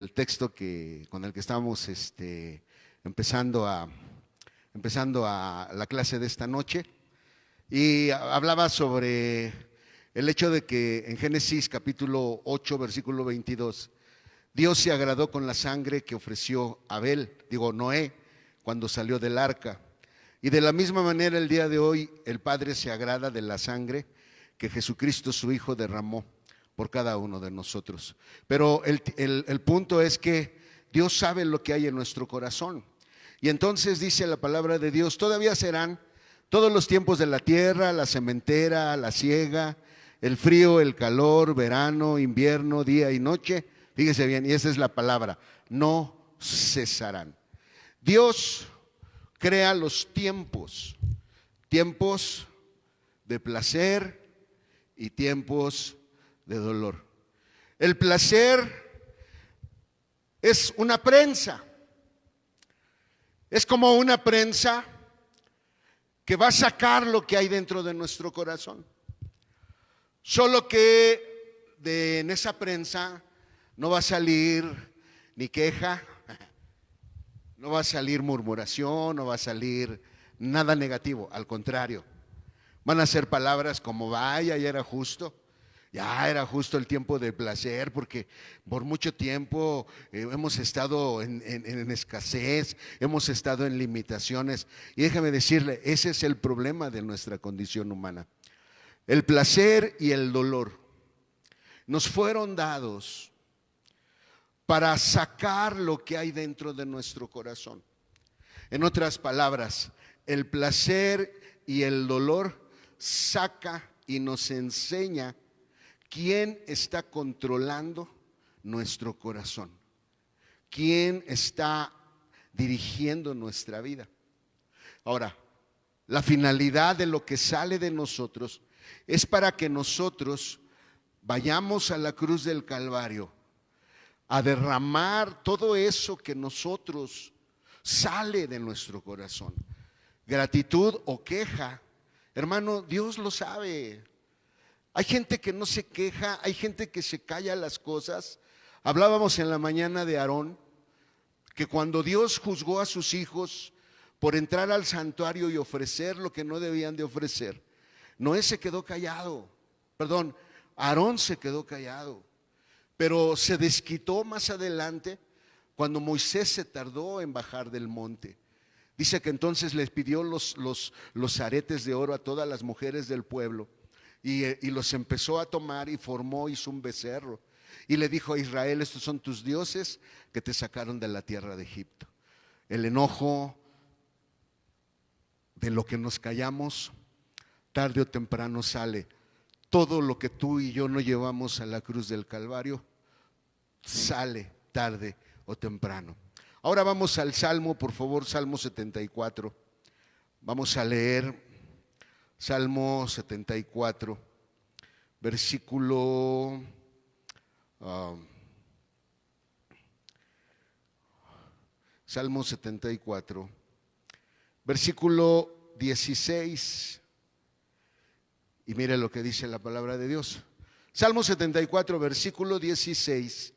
el texto con el que estamos empezando a la clase de esta noche, y hablaba sobre el hecho de que en Génesis capítulo 8, versículo 22, Dios se agradó con la sangre que ofreció Noé, cuando salió del arca. Y de la misma manera el día de hoy el Padre se agrada de la sangre que Jesucristo su Hijo derramó por cada uno de nosotros. Pero el punto es que Dios sabe lo que hay en nuestro corazón. Y entonces dice la palabra de Dios: todavía serán todos los tiempos de la tierra, la sementera, la siega, el frío, el calor, verano, invierno, día y noche. Fíjese bien, y esa es la palabra: no cesarán. Dios crea los tiempos de placer y tiempos de dolor. El placer es una prensa, es como una prensa que va a sacar lo que hay dentro de nuestro corazón. Solo que en esa prensa no va a salir ni queja, no va a salir murmuración, no va a salir nada negativo. Al contrario, van a ser palabras como: vaya, ya era justo el tiempo de placer, porque por mucho tiempo hemos estado en escasez, hemos estado en limitaciones. Y déjame decirle, ese es el problema de nuestra condición humana. El placer y el dolor nos fueron dados para sacar lo que hay dentro de nuestro corazón. En otras palabras, el placer y el dolor saca y nos enseña quién está controlando nuestro corazón, quién está dirigiendo nuestra vida. Ahora, la finalidad de lo que sale de nosotros es para que nosotros vayamos a la cruz del Calvario a derramar todo eso que nosotros sale de nuestro corazón. Gratitud o queja, hermano, Dios lo sabe. Hay gente que no se queja, hay gente que se calla las cosas. Hablábamos en la mañana de Aarón, que cuando Dios juzgó a sus hijos por entrar al santuario y ofrecer lo que no debían de ofrecer, Noé se quedó callado, Aarón se quedó callado. Pero se desquitó más adelante cuando Moisés se tardó en bajar del monte. Dice que entonces les pidió los aretes de oro a todas las mujeres del pueblo y los empezó a tomar y hizo un becerro. Y le dijo a Israel: estos son tus dioses que te sacaron de la tierra de Egipto. El enojo de lo que nos callamos, tarde o temprano sale. Todo lo que tú y yo no llevamos a la cruz del Calvario sale tarde o temprano. Ahora vamos al Salmo, por favor, Salmo 74. Vamos a leer Salmo 74, versículo Salmo 74, versículo 16. Y mire lo que dice la palabra de Dios. Salmo 74, versículo 16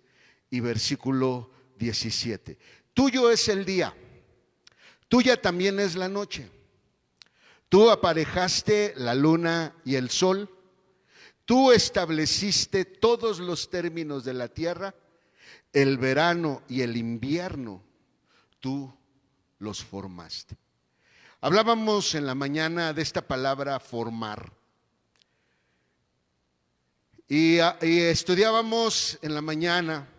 y versículo 17. Tuyo es el día, tuya también es la noche. Tú aparejaste la luna y el sol. Tú estableciste todos los términos de la tierra. El verano y el invierno, tú los formaste. Hablábamos en la mañana de esta palabra formar. Y estudiábamos en la mañana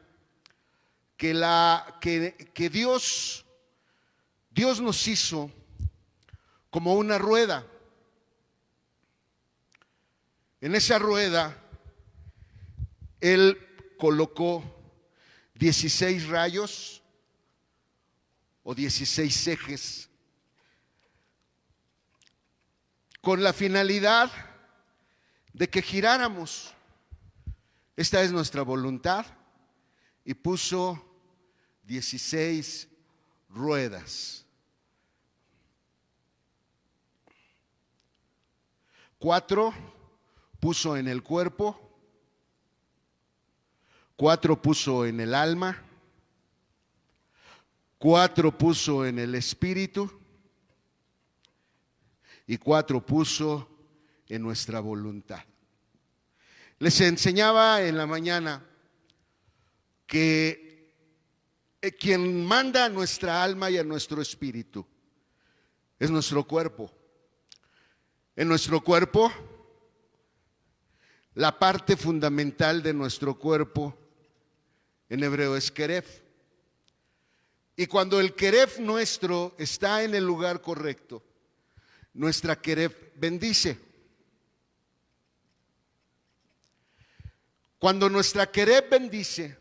que Dios nos hizo como una rueda. En esa rueda Él colocó 16 rayos o 16 ejes con la finalidad de que giráramos. Esta es nuestra voluntad, y puso 16 ruedas. 4 puso en el cuerpo, 4 puso en el alma 4 puso en el espíritu y 4 puso en nuestra voluntad. Les enseñaba en la mañana que quien manda a nuestra alma y a nuestro espíritu es nuestro cuerpo. En nuestro cuerpo, la parte fundamental de nuestro cuerpo en hebreo es keref. Y cuando el keref nuestro está en el lugar correcto, nuestra keref bendice. Cuando nuestra keref bendice,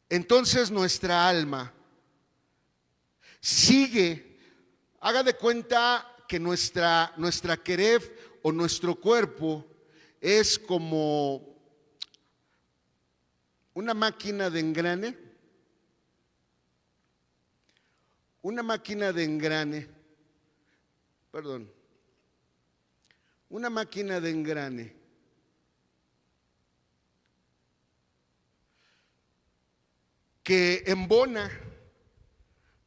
entonces nuestra alma sigue. Haga de cuenta que nuestra keref o nuestro cuerpo es como una máquina de engrane. Una máquina de engrane que embona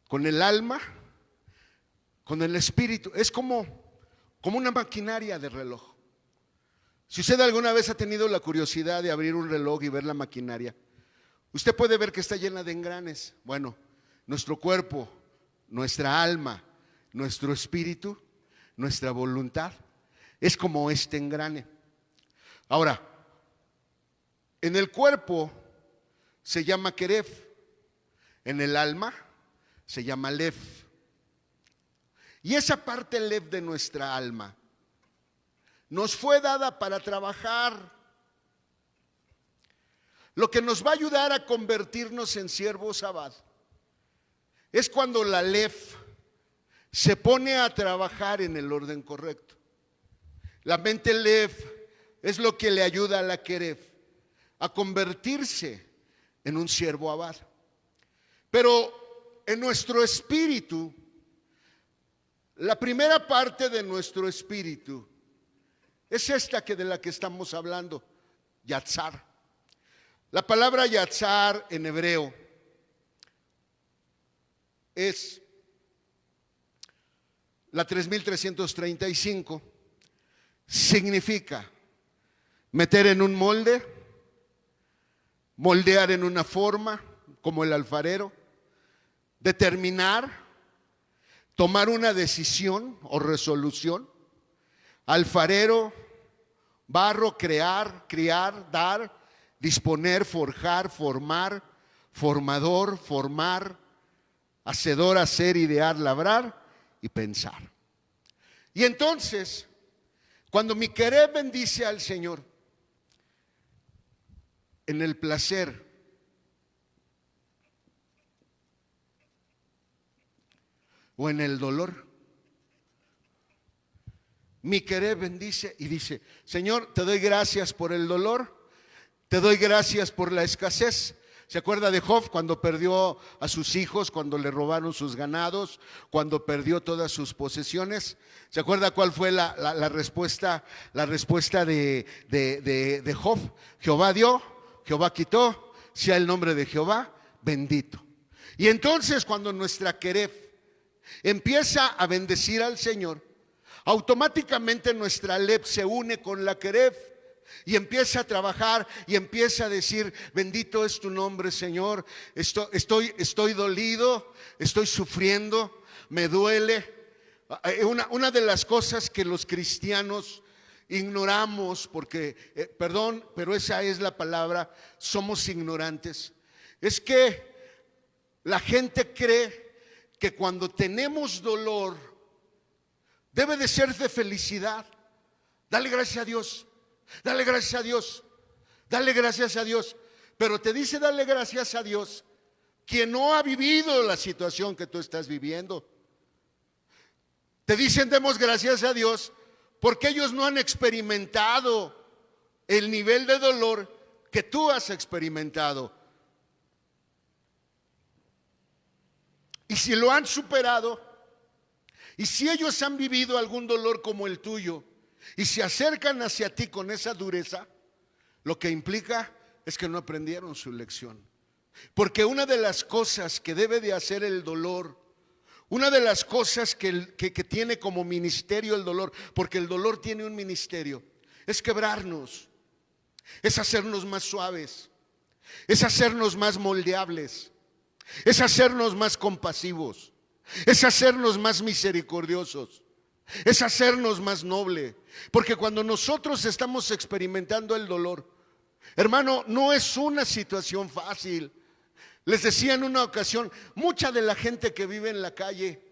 con el alma, con el espíritu. Es como una maquinaria de reloj. Si usted alguna vez ha tenido la curiosidad de abrir un reloj y ver la maquinaria, usted puede ver que está llena de engranes. Bueno, nuestro cuerpo, nuestra alma, nuestro espíritu, nuestra voluntad, es como este engrane. Ahora, en el cuerpo se llama keref, en el alma se llama lef. Y esa parte lef de nuestra alma nos fue dada para trabajar, lo que nos va a ayudar a convertirnos en siervos abad. Es cuando la lef se pone a trabajar en el orden correcto. La mente lef es lo que le ayuda a la keref a convertirse en un siervo abad. Pero en nuestro espíritu, la primera parte de nuestro espíritu es esta de la que estamos hablando, yatzar. La palabra yatzar en hebreo es la 3335, significa meter en un molde, moldear en una forma como el alfarero, determinar, tomar una decisión o resolución. Alfarero, barro, crear, criar, dar, disponer, forjar, formar, formador, formar, hacedor, hacer, idear, labrar y pensar. Y entonces, cuando mi querer bendice al Señor en el placer, o en el dolor, mi querer bendice y dice: Señor, te doy gracias por el dolor, te doy gracias por la escasez. ¿Se acuerda de Job cuando perdió a sus hijos, cuando le robaron sus ganados, cuando perdió todas sus posesiones? ¿Se acuerda cuál fue la respuesta? La respuesta de Job: Jehová dio, Jehová quitó, sea el nombre de Jehová bendito. Y entonces cuando nuestra keref empieza a bendecir al Señor, automáticamente nuestra lef se une con la keref y empieza a trabajar y empieza a decir: bendito es tu nombre, Señor. Estoy dolido, estoy sufriendo, me duele. Una de las cosas que los cristianos ignoramos, porque, perdón, pero esa es la palabra, somos ignorantes, es que la gente cree que cuando tenemos dolor debe de ser de felicidad. Dale gracias a Dios, dale gracias a Dios, dale gracias a Dios. Pero te dice dale gracias a Dios quien no ha vivido la situación que tú estás viviendo. Te dicen demos gracias a Dios porque ellos no han experimentado el nivel de dolor que tú has experimentado. Y si lo han superado, y si ellos han vivido algún dolor como el tuyo, y se acercan hacia ti con esa dureza, lo que implica es que no aprendieron su lección. Porque una de las cosas que debe de hacer el dolor, una de las cosas que tiene como ministerio el dolor, porque el dolor tiene un ministerio, es quebrarnos, es hacernos más suaves, es hacernos más moldeables, es hacernos más compasivos, es hacernos más misericordiosos, es hacernos más noble. Porque cuando nosotros estamos experimentando el dolor, hermano, no es una situación fácil. Les decía en una ocasión, mucha de la gente que vive en la calle,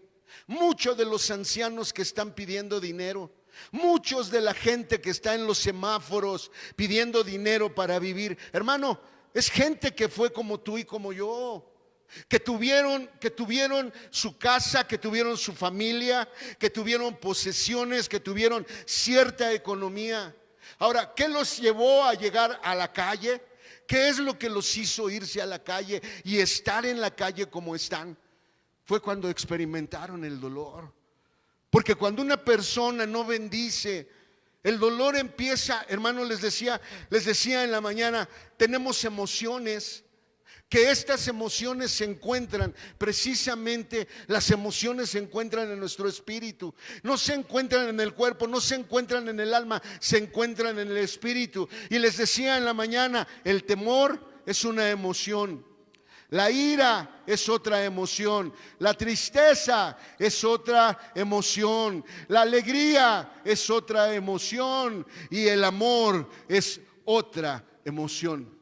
muchos de los ancianos que están pidiendo dinero, muchos de la gente que está en los semáforos pidiendo dinero para vivir, hermano, es gente que fue como tú y como yo, que tuvieron su casa, que tuvieron su familia, que tuvieron posesiones, que tuvieron cierta economía. Ahora, ¿qué los llevó a llegar a la calle? ¿Qué es lo que los hizo irse a la calle y estar en la calle como están? Fue cuando experimentaron el dolor. Porque cuando una persona no bendice, el dolor empieza, hermano, les decía en la mañana, tenemos emociones, que estas emociones se encuentran, precisamente las emociones se encuentran en nuestro espíritu, no se encuentran en el cuerpo, no se encuentran en el alma, se encuentran en el espíritu. Y les decía en la mañana, el temor es una emoción, la ira es otra emoción, la tristeza es otra emoción, la alegría es otra emoción y el amor es otra emoción.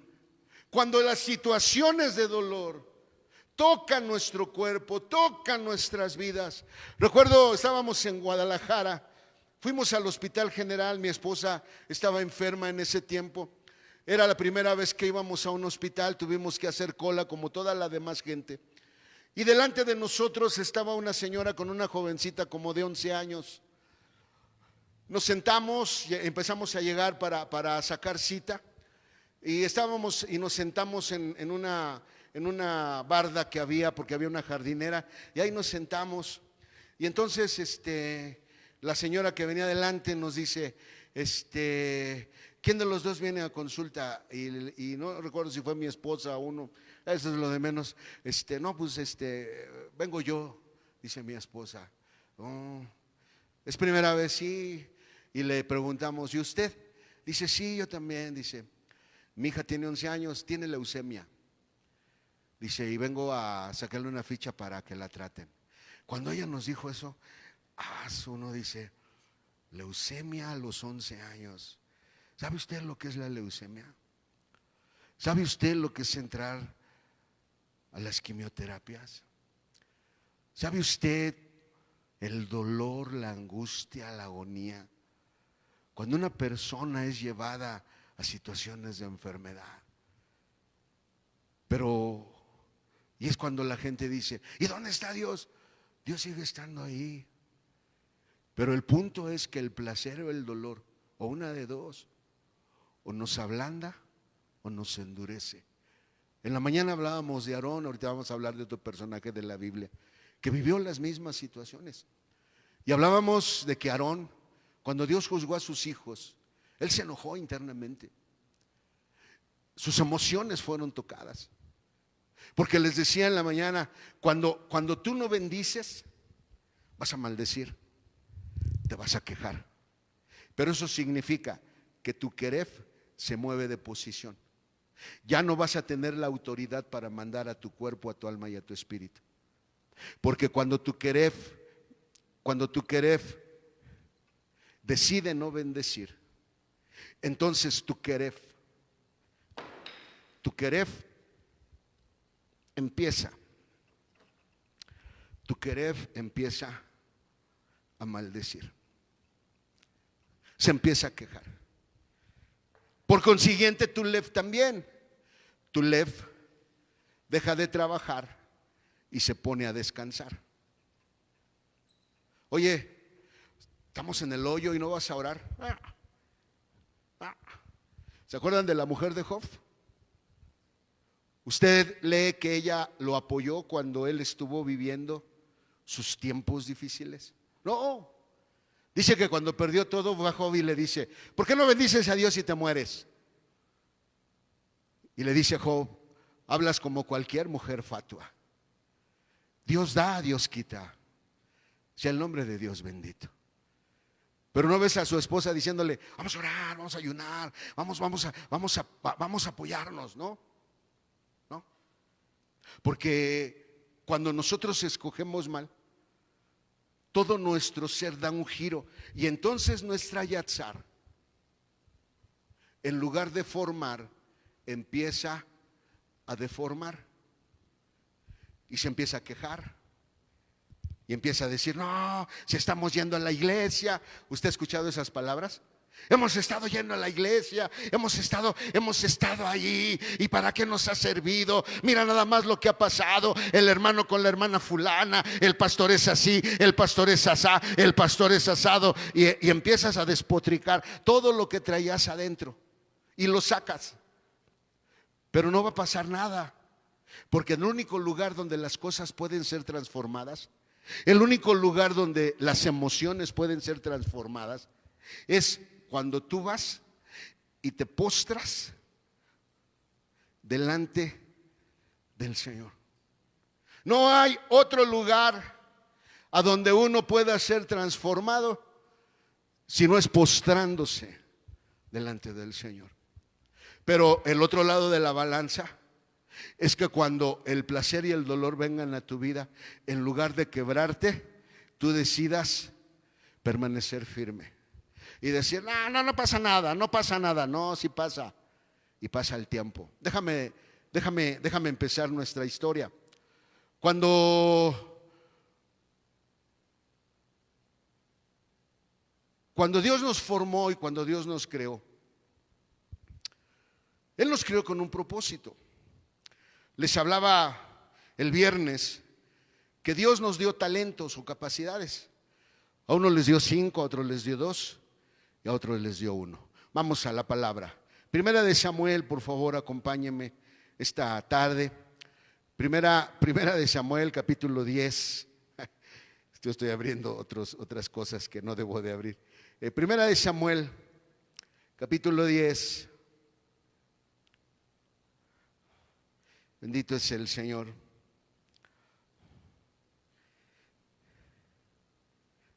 Cuando las situaciones de dolor tocan nuestro cuerpo, tocan nuestras vidas. Recuerdo, estábamos en Guadalajara, fuimos al Hospital General, mi esposa estaba enferma en ese tiempo. Era la primera vez que íbamos a un hospital, tuvimos que hacer cola como toda la demás gente. Y delante de nosotros estaba una señora con una jovencita como de 11 años. Nos sentamos, empezamos a llegar para sacar cita. Y nos sentamos en una barda que había, porque había una jardinera, y ahí nos sentamos. Y entonces la señora que venía adelante nos dice, ¿quién de los dos viene a consulta? Y no recuerdo si fue mi esposa o uno, eso es lo de menos. No, pues vengo yo, dice mi esposa. Oh, ¿es primera vez? Sí. Y le preguntamos, ¿y usted? Dice, sí, yo también, dice. Mi hija tiene 11 años, tiene leucemia. Dice, y vengo a sacarle una ficha para que la traten. Cuando ella nos dijo eso, uno dice, leucemia a los 11 años. ¿Sabe usted lo que es la leucemia? ¿Sabe usted lo que es entrar a las quimioterapias? ¿Sabe usted el dolor, la angustia, la agonía? Cuando una persona es llevada a situaciones de enfermedad. Y es cuando la gente dice, ¿y dónde está Dios? Dios sigue estando ahí. Pero el punto es que el placer o el dolor, o una de dos, o nos ablanda o nos endurece. En la mañana hablábamos de Aarón, ahorita vamos a hablar de otro personaje de la Biblia que vivió las mismas situaciones. Y hablábamos de que Aarón, cuando Dios juzgó a sus hijos, él se enojó internamente. Sus emociones fueron tocadas. Porque les decía en la mañana, cuando tú no bendices, vas a maldecir, te vas a quejar. Pero eso significa que tu querer se mueve de posición. Ya no vas a tener la autoridad para mandar a tu cuerpo, a tu alma y a tu espíritu. Porque cuando tu querer decide no bendecir, entonces tu querer empieza a maldecir, se empieza a quejar. Por consiguiente, tu lev también, tu lev deja de trabajar y se pone a descansar. Oye, estamos en el hoyo y no vas a orar. ¿Se acuerdan de la mujer de Job? Usted lee que ella lo apoyó cuando él estuvo viviendo sus tiempos difíciles. No, dice que cuando perdió todo va Job y le dice, ¿por qué no bendices a Dios si te mueres? Y le dice Job, hablas como cualquier mujer fatua. Dios da, Dios quita. Sea el nombre de Dios bendito. Pero no ves a su esposa diciéndole, vamos a orar, vamos a ayunar, vamos a apoyarnos, ¿no? ¿No? Porque cuando nosotros escogemos mal, todo nuestro ser da un giro. Y entonces nuestra yatzar, en lugar de formar, empieza a deformar. Y se empieza a quejar. Y empieza a decir, no, si estamos yendo a la iglesia. ¿Usted ha escuchado esas palabras? Hemos estado yendo a la iglesia, hemos estado allí, y ¿para qué nos ha servido? Mira nada más lo que ha pasado, el hermano con la hermana fulana, el pastor es así, el pastor es asá, el pastor es asado, y empiezas a despotricar todo lo que traías adentro y lo sacas. Pero no va a pasar nada, porque el único lugar donde las cosas pueden ser transformadas, el único lugar donde las emociones pueden ser transformadas, es cuando tú vas y te postras delante del Señor. No hay otro lugar a donde uno pueda ser transformado si no es postrándose delante del Señor. Pero el otro lado de la balanza es que cuando el placer y el dolor vengan a tu vida, en lugar de quebrarte, tú decidas permanecer firme y decir, no pasa nada, no pasa nada. No, sí pasa, y pasa el tiempo. Déjame empezar nuestra historia. Cuando Dios nos formó y cuando Dios nos creó, Él nos creó con un propósito. Les hablaba el viernes que Dios nos dio talentos o capacidades. A unos les dio 5, a otros les dio 2 y a otros les dio 1. Vamos a la palabra. Primera de Samuel, por favor, acompáñenme esta tarde. Primera de Samuel, capítulo 10. Yo estoy abriendo otras cosas que no debo de abrir. Primera de Samuel, capítulo 10. Bendito es el Señor.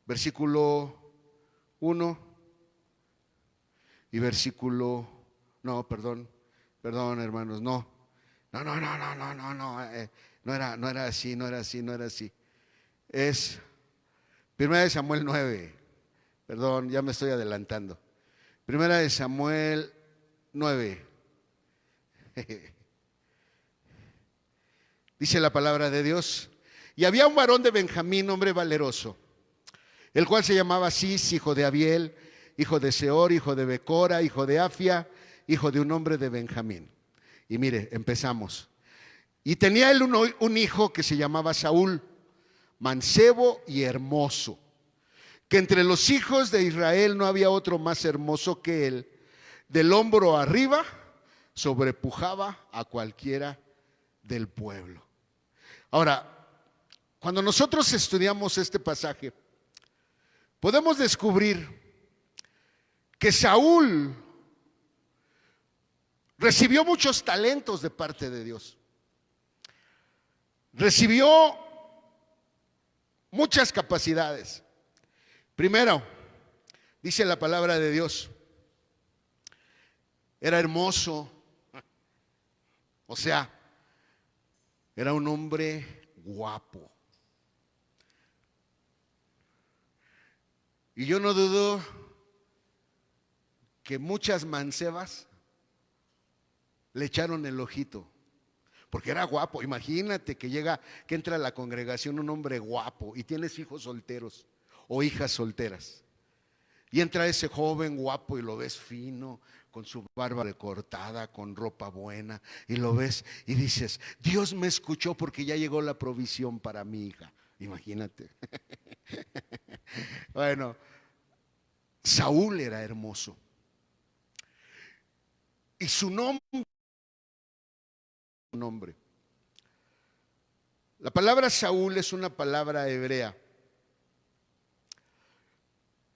Versículo 1 y versículo, perdón hermanos, no era así. Es Primera de Samuel 9, perdón, ya me estoy adelantando. Primera de Samuel 9. Dice la palabra de Dios: y había un varón de Benjamín, hombre valeroso, el cual se llamaba Cis, hijo de Abiel, hijo de Seor, hijo de Becora, hijo de Afia, hijo de un hombre de Benjamín. Y mire, empezamos. Y tenía él un hijo que se llamaba Saúl, mancebo y hermoso, que entre los hijos de Israel no había otro más hermoso que él. Del hombro arriba sobrepujaba a cualquiera del pueblo. Ahora, cuando nosotros estudiamos este pasaje, podemos descubrir que Saúl recibió muchos talentos de parte de Dios. Recibió muchas capacidades. Primero, dice la palabra de Dios, era hermoso, o sea, era un hombre guapo. Y yo no dudo que muchas mancebas le echaron el ojito, porque era guapo. Imagínate que entra a la congregación un hombre guapo y tienes hijos solteros o hijas solteras. Y entra ese joven guapo y lo ves fino, con su barba recortada, con ropa buena, y lo ves y dices, Dios me escuchó porque ya llegó la provisión para mi hija. Imagínate. Bueno, Saúl era hermoso. Y su nombre. La palabra Saúl es una palabra hebrea.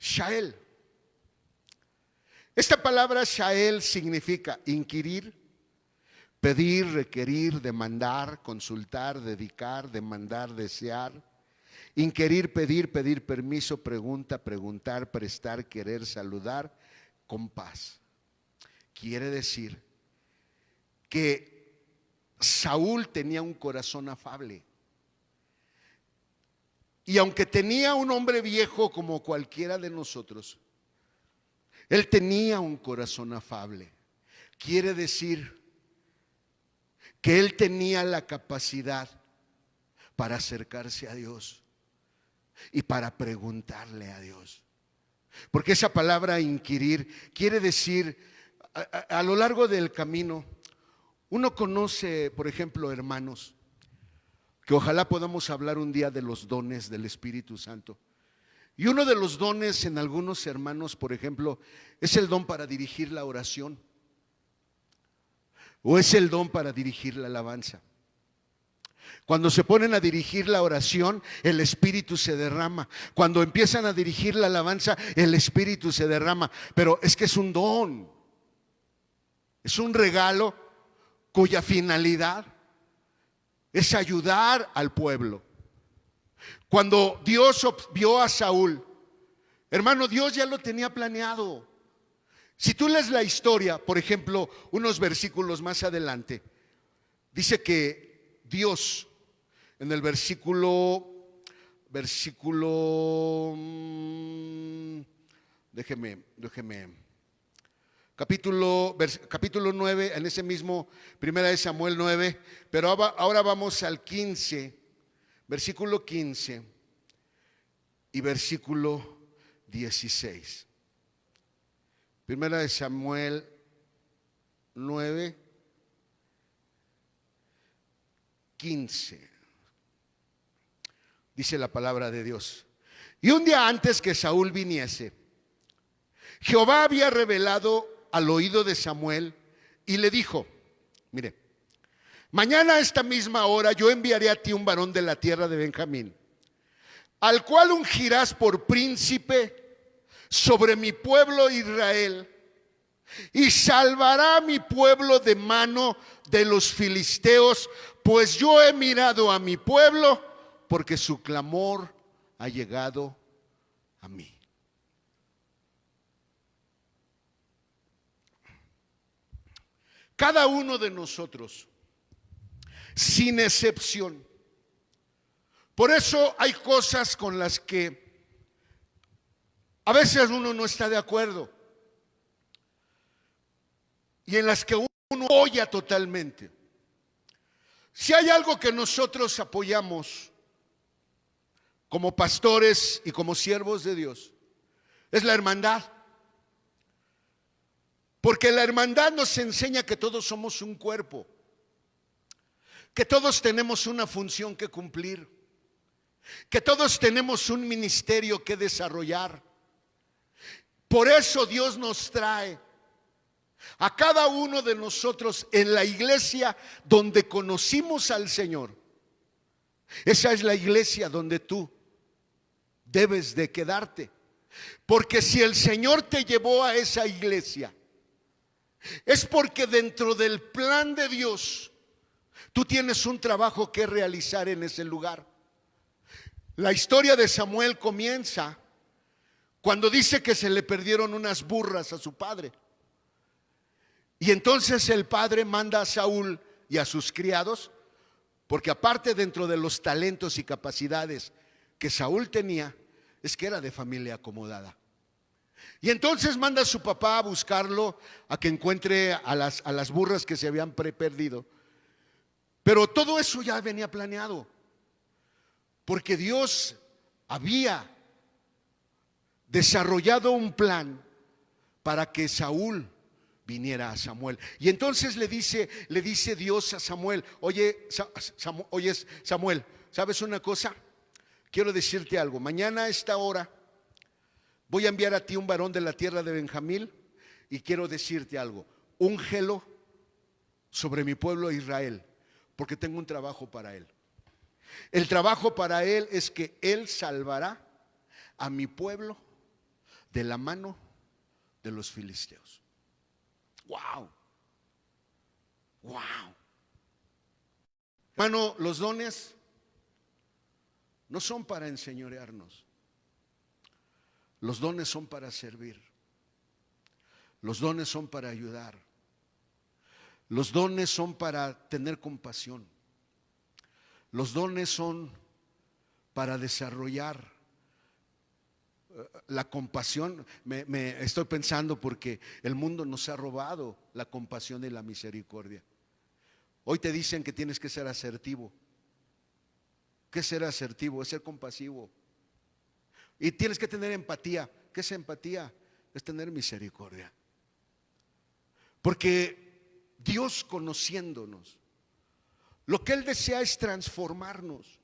Shael. Esta palabra Shael significa inquirir, pedir, requerir, demandar, consultar, dedicar, demandar, desear, inquirir, pedir, pedir permiso, pregunta, preguntar, prestar, querer, saludar, con paz. Quiere decir que Saúl tenía un corazón afable. Y aunque tenía un hombre viejo como cualquiera de nosotros, él tenía un corazón afable. Quiere decir que él tenía la capacidad para acercarse a Dios y para preguntarle a Dios. Porque esa palabra inquirir quiere decir, a lo largo del camino, uno conoce, por ejemplo, hermanos, que ojalá podamos hablar un día de los dones del Espíritu Santo. Y uno de los dones en algunos hermanos, por ejemplo, es el don para dirigir la oración, o es el don para dirigir la alabanza. Cuando se ponen a dirigir la oración, el Espíritu se derrama. Cuando empiezan a dirigir la alabanza, el Espíritu se derrama. Pero es que es un don, es un regalo cuya finalidad es ayudar al pueblo. Cuando Dios vio a Saúl, hermano, Dios ya lo tenía planeado. Si tú lees la historia, por ejemplo, unos versículos más adelante, dice que Dios, en el capítulo 9, en ese mismo, primera de Samuel 9, pero ahora vamos al 15, versículo 15 y versículo 16. Primera de Samuel 9, 15. Dice la palabra de Dios: y un día antes que Saúl viniese, Jehová había revelado al oído de Samuel y le dijo: mire, mañana a esta misma hora yo enviaré a ti un varón de la tierra de Benjamín, al cual ungirás por príncipe sobre mi pueblo Israel, y salvará a mi pueblo de mano de los filisteos, pues yo he mirado a mi pueblo, porque su clamor ha llegado a mí. Cada uno de nosotros, sin excepción. Por eso hay cosas con las que a veces uno no está de acuerdo y en las que uno apoya totalmente. Si hay algo que nosotros apoyamos como pastores y como siervos de Dios, es la hermandad. Porque la hermandad nos enseña que todos somos un cuerpo, que todos tenemos una función que cumplir, que todos tenemos un ministerio que desarrollar. Por eso Dios nos trae a cada uno de nosotros en la iglesia donde conocimos al Señor. Esa es la iglesia donde tú debes de quedarte. Porque si el Señor te llevó a esa iglesia, es porque dentro del plan de Dios tú tienes un trabajo que realizar en ese lugar. La historia de Samuel comienza cuando dice que se le perdieron unas burras a su padre. Y entonces el padre manda a Saúl y a sus criados, porque aparte dentro de los talentos y capacidades que Saúl tenía, es que era de familia acomodada. Y entonces manda a su papá a buscarlo, a que encuentre a las burras que se habían perdido. Pero todo eso ya venía planeado, porque Dios había desarrollado un plan para que Saúl viniera a Samuel. Y entonces le dice Dios a Samuel: oye Samuel, ¿sabes una cosa? Quiero decirte algo. Mañana a esta hora voy a enviar a ti un varón de la tierra de Benjamín, y quiero decirte algo: úngelo sobre mi pueblo Israel, porque tengo un trabajo para él. El trabajo para él es que él salvará a mi pueblo de la mano de los filisteos. ¡Wow! Wow. Hermano, los dones no son para enseñorearnos. Los dones son para servir. Los dones son para ayudar. Los dones son para tener compasión. Los dones son para desarrollar la compasión. Me estoy pensando porque el mundo nos ha robado la compasión y la misericordia. Hoy te dicen que tienes que ser asertivo. ¿Qué es ser asertivo? Es ser compasivo. Y tienes que tener empatía. ¿Qué es empatía? Es tener misericordia. Porque Dios, conociéndonos, lo que Él desea es transformarnos.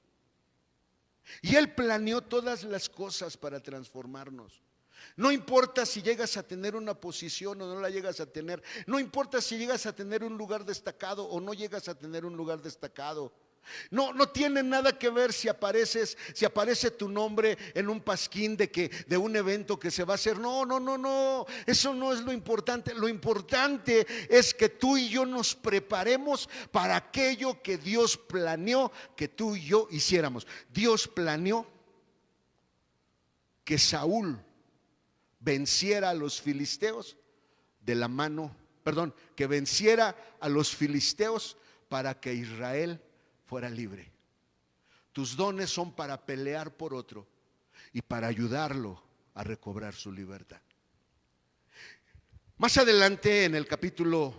Y Él planeó todas las cosas para transformarnos. No importa si llegas a tener una posición o no la llegas a tener. No importa si llegas a tener un lugar destacado o no llegas a tener un lugar destacado. No tiene nada que ver si aparece tu nombre en un pasquín de un evento que se va a hacer. No, eso no es lo importante. Lo importante es que tú y yo nos preparemos para aquello que Dios planeó que tú y yo hiciéramos. Dios planeó que Saúl venciera a los filisteos de la mano, que venciera a los filisteos para que Israel fuera libre. Tus dones son para pelear por otro y para ayudarlo a recobrar su libertad. Más adelante en el capítulo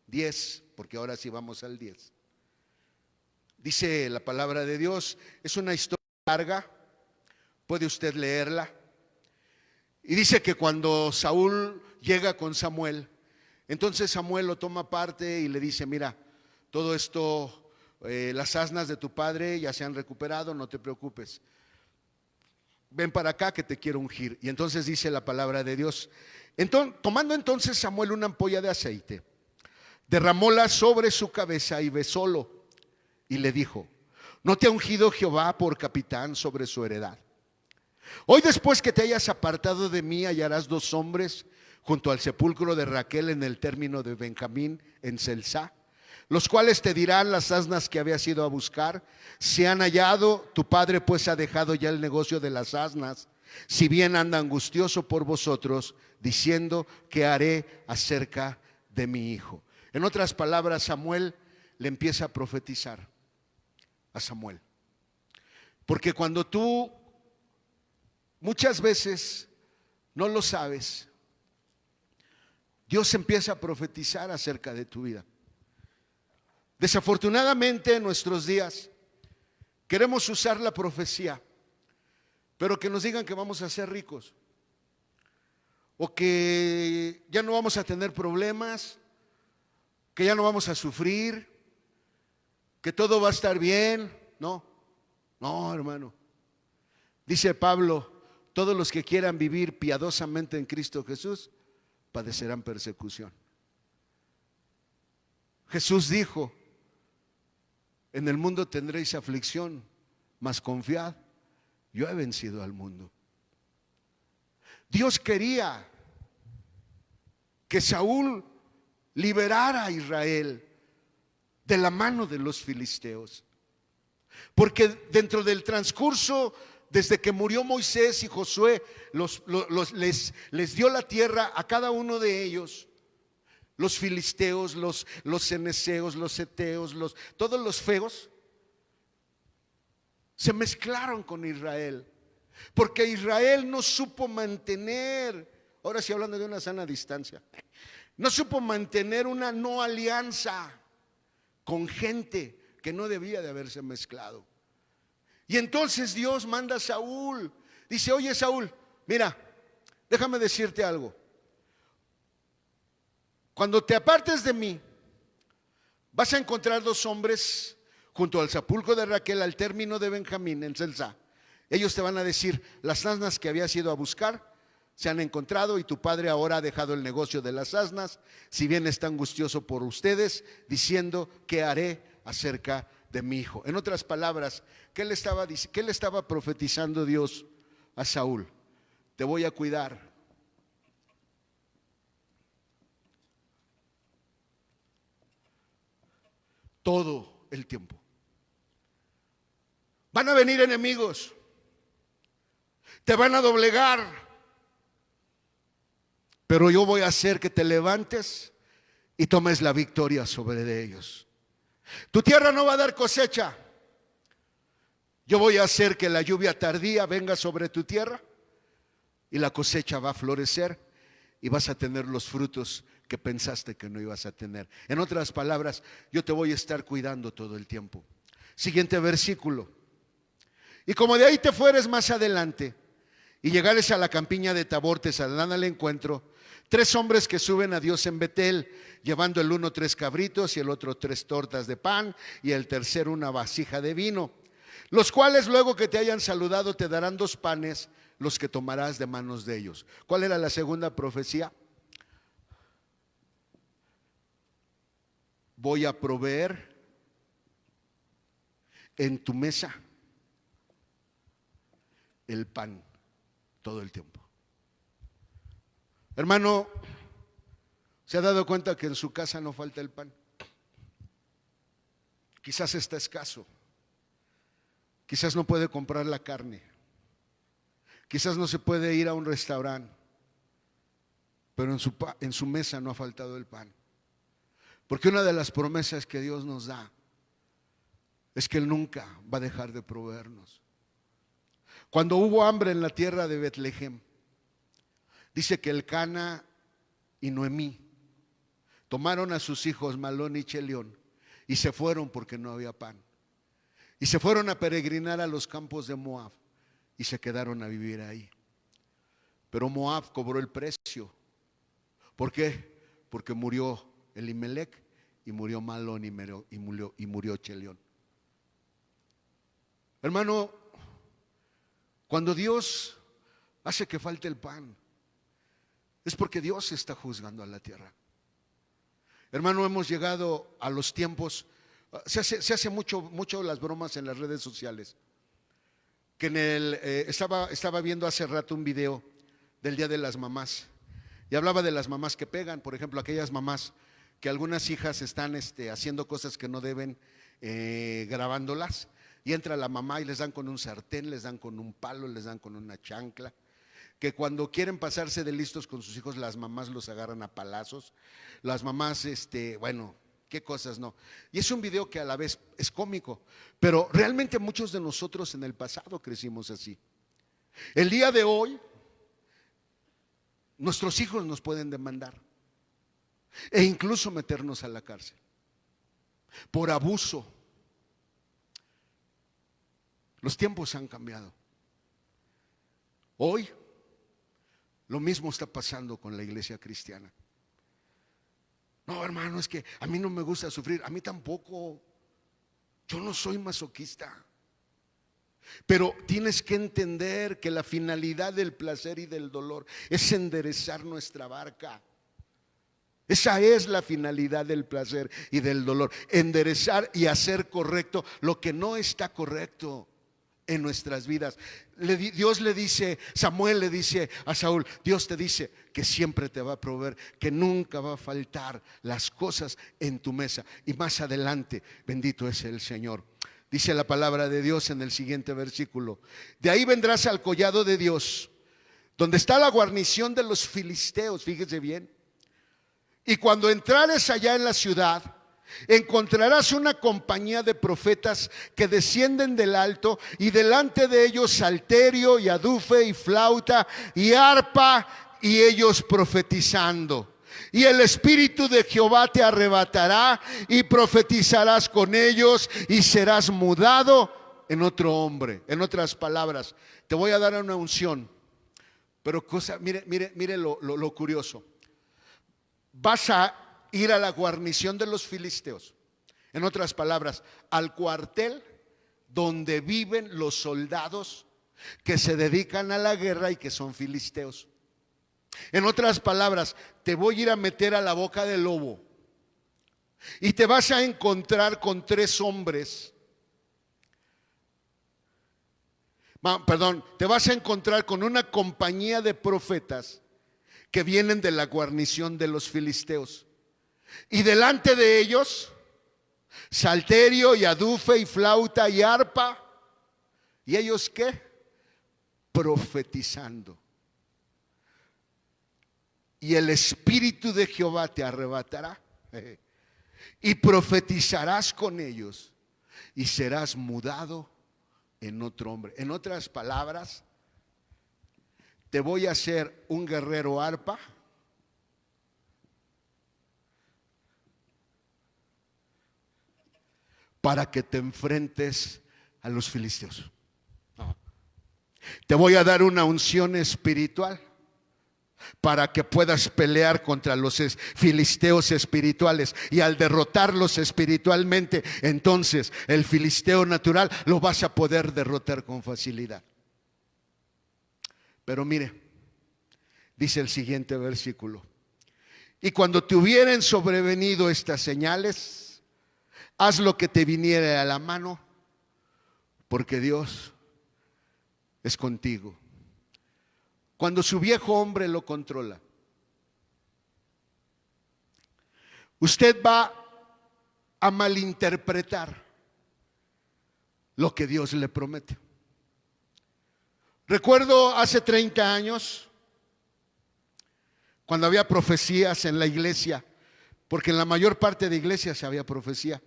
10, porque ahora sí vamos al 10, dice la palabra de Dios, es una historia larga, puede usted leerla. Y dice que cuando Saúl llega con Samuel, entonces Samuel lo toma aparte y le dice: mira, todo esto, las asnas de tu padre ya se han recuperado, no te preocupes. Ven para acá que te quiero ungir. Y entonces dice la palabra de Dios: tomando entonces Samuel una ampolla de aceite, derramóla sobre su cabeza y besólo. Y le dijo: ¿no te ha ungido Jehová por capitán sobre su heredad? Hoy, después que te hayas apartado de mí, hallarás 2 hombres junto al sepulcro de Raquel en el término de Benjamín en Selsá, los cuales te dirán las asnas que habías ido a buscar. Se han hallado, tu padre pues ha dejado ya el negocio de las asnas, si bien anda angustioso por vosotros, diciendo: ¿qué haré acerca de mi hijo? En otras palabras, Samuel le empieza a profetizar a Samuel. Porque cuando tú muchas veces no lo sabes, Dios empieza a profetizar acerca de tu vida. Desafortunadamente en nuestros días queremos usar la profecía, pero que nos digan que vamos a ser ricos, o que ya no vamos a tener problemas, que ya no vamos a sufrir, que todo va a estar bien. No, hermano. Dice Pablo: todos los que quieran vivir piadosamente en Cristo Jesús padecerán persecución. Jesús dijo: en el mundo tendréis aflicción, mas confiad, yo he vencido al mundo. Dios quería que Saúl liberara a Israel de la mano de los filisteos, porque dentro del transcurso, desde que murió Moisés y Josué, les dio la tierra a cada uno de ellos. Los filisteos, los ceneseos, los heteos, todos los feos se mezclaron con Israel, porque Israel no supo mantener, ahora sí hablando de una sana distancia, no supo mantener una no alianza con gente que no debía de haberse mezclado. Y entonces Dios manda a Saúl, dice: oye Saúl, mira, déjame decirte algo. Cuando te apartes de mí, vas a encontrar 2 hombres junto al sepulcro de Raquel al término de Benjamín en Selsá. Ellos te van a decir: las asnas que habías ido a buscar se han encontrado, y tu padre ahora ha dejado el negocio de las asnas, si bien está angustioso por ustedes, diciendo: ¿qué haré acerca de mi hijo? En otras palabras, ¿qué le estaba profetizando Dios a Saúl? Te voy a cuidar. todo el tiempo. Van a venir enemigos, te van a doblegar, pero yo voy a hacer que te levantes y tomes la victoria sobre ellos. Tu tierra no va a dar cosecha. Yo voy a hacer que la lluvia tardía venga sobre tu tierra y la cosecha va a florecer y vas a tener los frutos que pensaste que no ibas a tener. En otras palabras, yo te voy a estar cuidando todo el tiempo. Siguiente versículo. Y como de ahí te fueres más adelante y llegares a la campiña de Tabor, te saldrán al encuentro 3 hombres que suben a Dios en Betel, llevando el uno 3 cabritos y el otro 3 tortas de pan y el tercero una vasija de vino, los cuales luego que te hayan saludado te darán 2 panes, los que tomarás de manos de ellos. ¿Cuál era la segunda profecía? Voy a proveer en tu mesa el pan todo el tiempo. Hermano, ¿se ha dado cuenta que en su casa no falta el pan? Quizás está escaso, quizás no puede comprar la carne, quizás no se puede ir a un restaurante, pero en su mesa no ha faltado el pan. Porque una de las promesas que Dios nos da es que Él nunca va a dejar de proveernos. Cuando hubo hambre en la tierra de Betlehem, dice que Elcana y Noemí tomaron a sus hijos Malón y Chelión y se fueron porque no había pan. Y se fueron a peregrinar a los campos de Moab y se quedaron a vivir ahí. Pero Moab cobró el precio. ¿Por qué? Porque murió Elimelec y murió Malón y murió Chelión. Hermano, cuando Dios hace que falte el pan, es porque Dios está juzgando a la tierra. Hermano, hemos llegado a los tiempos, se hace mucho las bromas en las redes sociales. Que estaba viendo hace rato un video del Día de las Mamás y hablaba de las mamás que pegan, por ejemplo, aquellas mamás que algunas hijas están haciendo cosas que no deben, grabándolas, y entra la mamá y les dan con un sartén, les dan con un palo, les dan con una chancla. Que cuando quieren pasarse de listos con sus hijos, las mamás los agarran a palazos. Las mamás, bueno, qué cosas no. Y es un video que a la vez es cómico, pero realmente muchos de nosotros en el pasado crecimos así. El día de hoy, nuestros hijos nos pueden demandar e incluso meternos a la cárcel por abuso. Los tiempos han cambiado. Hoy lo mismo está pasando con la iglesia cristiana. No, hermano, es que a mí no me gusta sufrir, a mí tampoco. Yo no soy masoquista. Pero tienes que entender que la finalidad del placer y del dolor es enderezar nuestra barca. Esa es la finalidad del placer y del dolor, enderezar y hacer correcto lo que no está correcto en nuestras vidas. Dios le dice, Samuel le dice a Saúl, Dios te dice que siempre te va a proveer, que nunca va a faltar las cosas en tu mesa. Y más adelante, bendito es el Señor. Dice la palabra de Dios en el siguiente versículo: de ahí vendrás al collado de Dios, donde está la guarnición de los filisteos. Fíjese bien. Y cuando entrares allá en la ciudad, encontrarás una compañía de profetas que descienden del alto, y delante de ellos salterio y adufe y flauta y arpa, y ellos profetizando. Y el Espíritu de Jehová te arrebatará y profetizarás con ellos y serás mudado en otro hombre. En otras palabras, te voy a dar una unción. Pero mire lo curioso. Vas a ir a la guarnición de los filisteos. En otras palabras, al cuartel donde viven los soldados que se dedican a la guerra y que son filisteos. En otras palabras, te voy a ir a meter a la boca del lobo y te vas a encontrar con 3 hombres. Te vas a encontrar con una compañía de profetas que vienen de la guarnición de los filisteos. Y delante de ellos salterio y adufe y flauta y arpa. ¿Y ellos qué? Profetizando. Y el Espíritu de Jehová te arrebatará y profetizarás con ellos y serás mudado en otro hombre. En otras palabras, te voy a hacer un guerrero arpa para que te enfrentes a los filisteos. Te voy a dar una unción espiritual para que puedas pelear contra los filisteos espirituales, y al derrotarlos espiritualmente, entonces el filisteo natural lo vas a poder derrotar con facilidad. Pero mire, dice el siguiente versículo: y cuando te hubieren sobrevenido estas señales, haz lo que te viniere a la mano, porque Dios es contigo. Cuando su viejo hombre lo controla, usted va a malinterpretar lo que Dios le promete. Recuerdo hace 30 años, cuando había profecías en la iglesia, porque en la mayor parte de iglesias había profecía.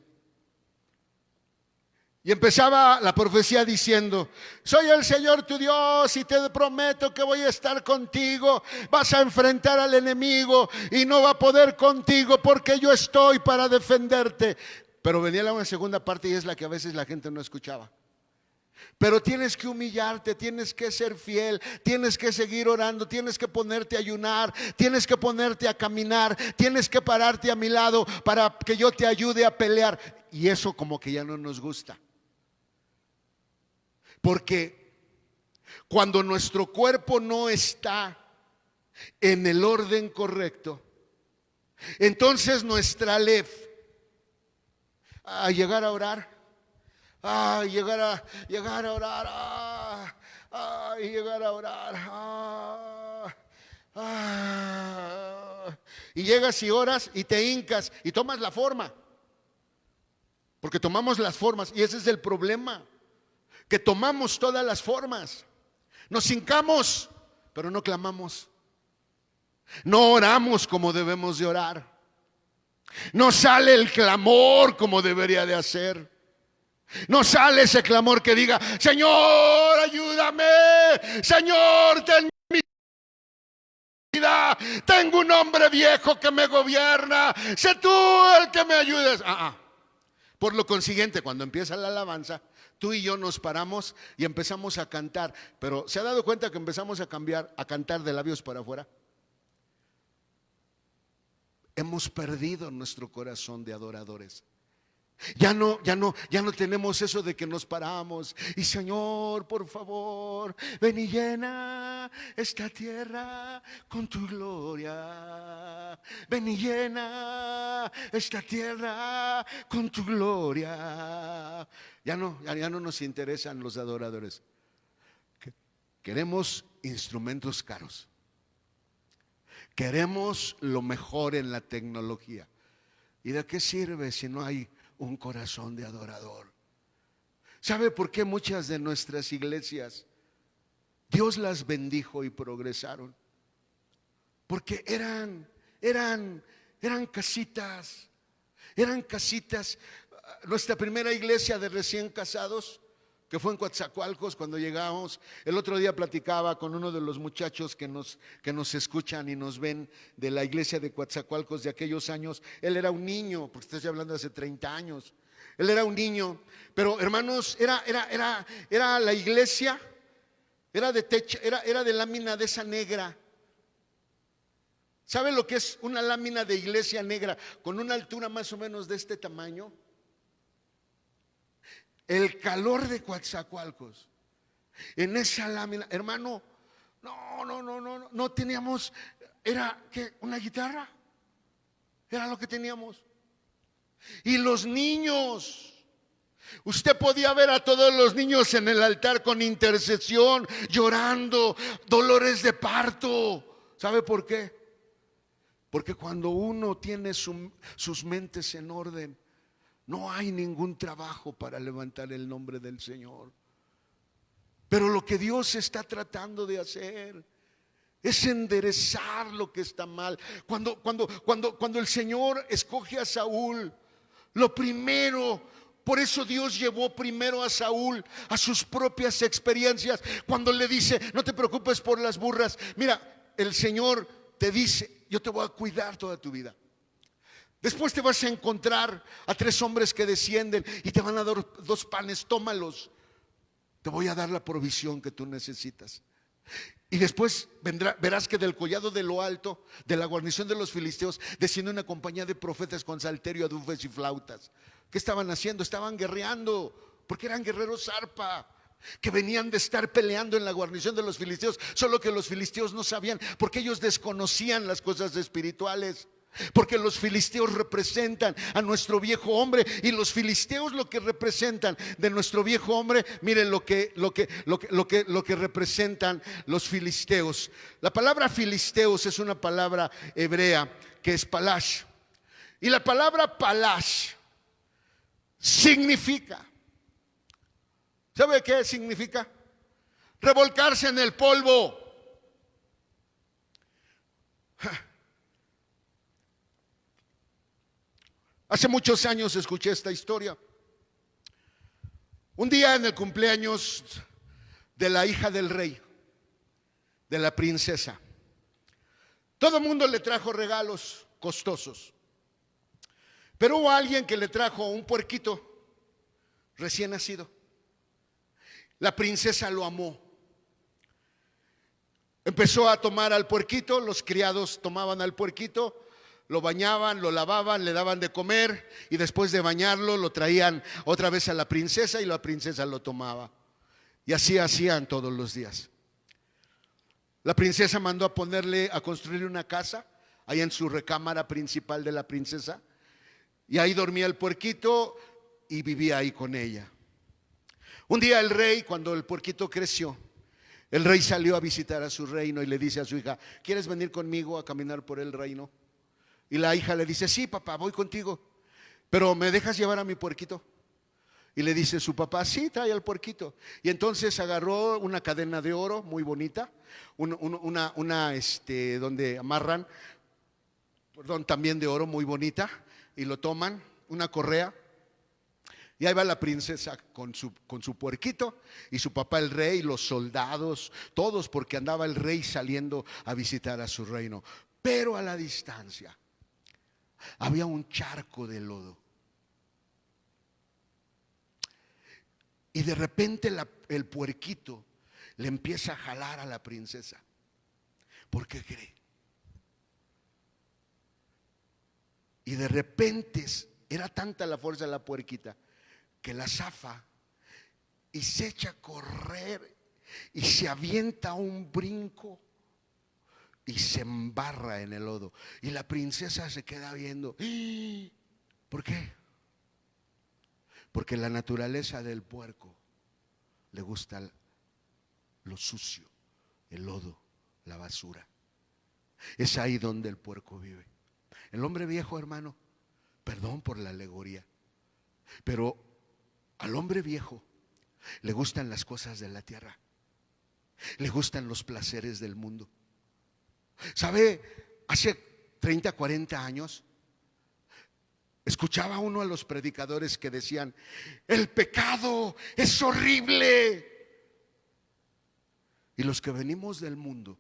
Y empezaba la profecía diciendo: soy el Señor tu Dios y te prometo que voy a estar contigo. Vas a enfrentar al enemigo y no va a poder contigo porque yo estoy para defenderte. Pero venía la una segunda parte, y es la que a veces la gente no escuchaba. Pero tienes que humillarte, tienes que ser fiel, tienes que seguir orando, tienes que ponerte a ayunar, tienes que ponerte a caminar, tienes que pararte a mi lado para que yo te ayude a pelear. Y eso como que ya no nos gusta. Porque cuando nuestro cuerpo no está en el orden correcto, entonces nuestra lef, a llegar a orar, llegar a orar, llegar a orar, y llegas y oras y te hincas y tomas la forma, porque tomamos las formas, y ese es el problema, que tomamos todas las formas. Nos hincamos, pero no clamamos. No oramos como debemos de orar. No sale el clamor como debería de hacer. No sale ese clamor que diga: Señor, ayúdame, Señor, ten misericordia, tengo un hombre viejo que me gobierna, sé tú el que me ayudes. Por lo consiguiente, cuando empieza la alabanza, tú y yo nos paramos y empezamos a cantar. Pero ¿se ha dado cuenta que empezamos a cantar de labios para afuera? Hemos perdido nuestro corazón de adoradores. Ya no tenemos eso de que nos paramos y: Señor, por favor, ven y llena esta tierra con tu gloria. Ven y llena esta tierra con tu gloria. Ya no nos interesan los adoradores. Queremos instrumentos caros. Queremos lo mejor en la tecnología. ¿Y de qué sirve si no hay un corazón de adorador? ¿Sabe por qué muchas de nuestras iglesias Dios las bendijo y progresaron? Porque eran casitas. Nuestra primera iglesia de recién casados, que fue en Coatzacoalcos, cuando llegamos, el otro día platicaba con uno de los muchachos que nos escuchan y nos ven, de la iglesia de Coatzacoalcos de aquellos años. Él era un niño, porque estoy hablando de hace 30 años. Él era un niño, pero hermanos, era la iglesia, era de techo, era de lámina de esa negra. ¿Sabe lo que es una lámina de iglesia negra con una altura más o menos de este tamaño? El calor de Coatzacoalcos, en esa lámina, hermano, no teníamos, era ¿qué? Una guitarra, era lo que teníamos. Y los niños, usted podía ver a todos los niños en el altar con intercesión, llorando, dolores de parto. ¿Sabe por qué? Porque cuando uno tiene sus mentes en orden, No hay ningún trabajo para levantar el nombre del Señor. Pero lo que Dios está tratando de hacer es enderezar lo que está mal. Cuando el Señor escoge a Saúl, lo primero, por eso Dios llevó primero a Saúl a sus propias experiencias. Cuando le dice, no te preocupes por las burras. Mira, el Señor te dice, yo te voy a cuidar toda tu vida. Después te vas a encontrar a 3 hombres que descienden y te van a dar 2 panes, tómalos. Te voy a dar la provisión que tú necesitas. Y después verás que del collado de lo alto, de la guarnición de los filisteos, desciende una compañía de profetas con salterio, adufes y flautas. ¿Qué estaban haciendo? Estaban guerreando, porque eran guerreros arpa, que venían de estar peleando en la guarnición de los filisteos. Solo que los filisteos no sabían, porque ellos desconocían las cosas espirituales. Porque los filisteos representan a nuestro viejo hombre, y los filisteos lo que representan de nuestro viejo hombre, miren lo que representan los filisteos. La palabra filisteos es una palabra hebrea que es palash, y la palabra palash significa, ¿sabe qué significa? Revolcarse en el polvo. Hace muchos años escuché esta historia. Un día en el cumpleaños de la hija del rey, de la princesa, todo el mundo le trajo regalos costosos, pero hubo alguien que le trajo un puerquito recién nacido. La princesa lo amó. Empezó a tomar al puerquito, los criados tomaban al puerquito, lo bañaban, lo lavaban, le daban de comer, y después de bañarlo lo traían otra vez a la princesa y la princesa lo tomaba. Y así hacían todos los días. La princesa mandó a construir una casa ahí en su recámara principal de la princesa, y ahí dormía el puerquito y vivía ahí con ella. Un día el rey, cuando el puerquito creció, el rey salió a visitar a su reino y le dice a su hija, ¿quieres venir conmigo a caminar por el reino? Y la hija le dice, sí papá, voy contigo, pero ¿me dejas llevar a mi puerquito? Y le dice su papá, sí, trae al puerquito. Y entonces agarró una cadena de oro muy bonita, donde amarran, también de oro muy bonita, y lo toman, una correa. Y ahí va la princesa con su puerquito, y su papá el rey, los soldados, todos, porque andaba el rey saliendo a visitar a su reino. Pero a la distancia había un charco de lodo. Y de repente el puerquito le empieza a jalar a la princesa. ¿Por qué cree? Y de repente era tanta la fuerza de la puerquita que la zafa y se echa a correr y se avienta un brinco y se embarra en el lodo. Y la princesa se queda viendo. ¿Por qué? Porque la naturaleza del puerco le gusta lo sucio, el lodo, la basura. Es ahí donde el puerco vive. El hombre viejo, hermano, perdón por la alegoría, pero al hombre viejo le gustan las cosas de la tierra, le gustan los placeres del mundo. ¿Sabe? Hace 30, 40 años escuchaba uno a los predicadores que decían, el pecado es horrible. Y los que venimos del mundo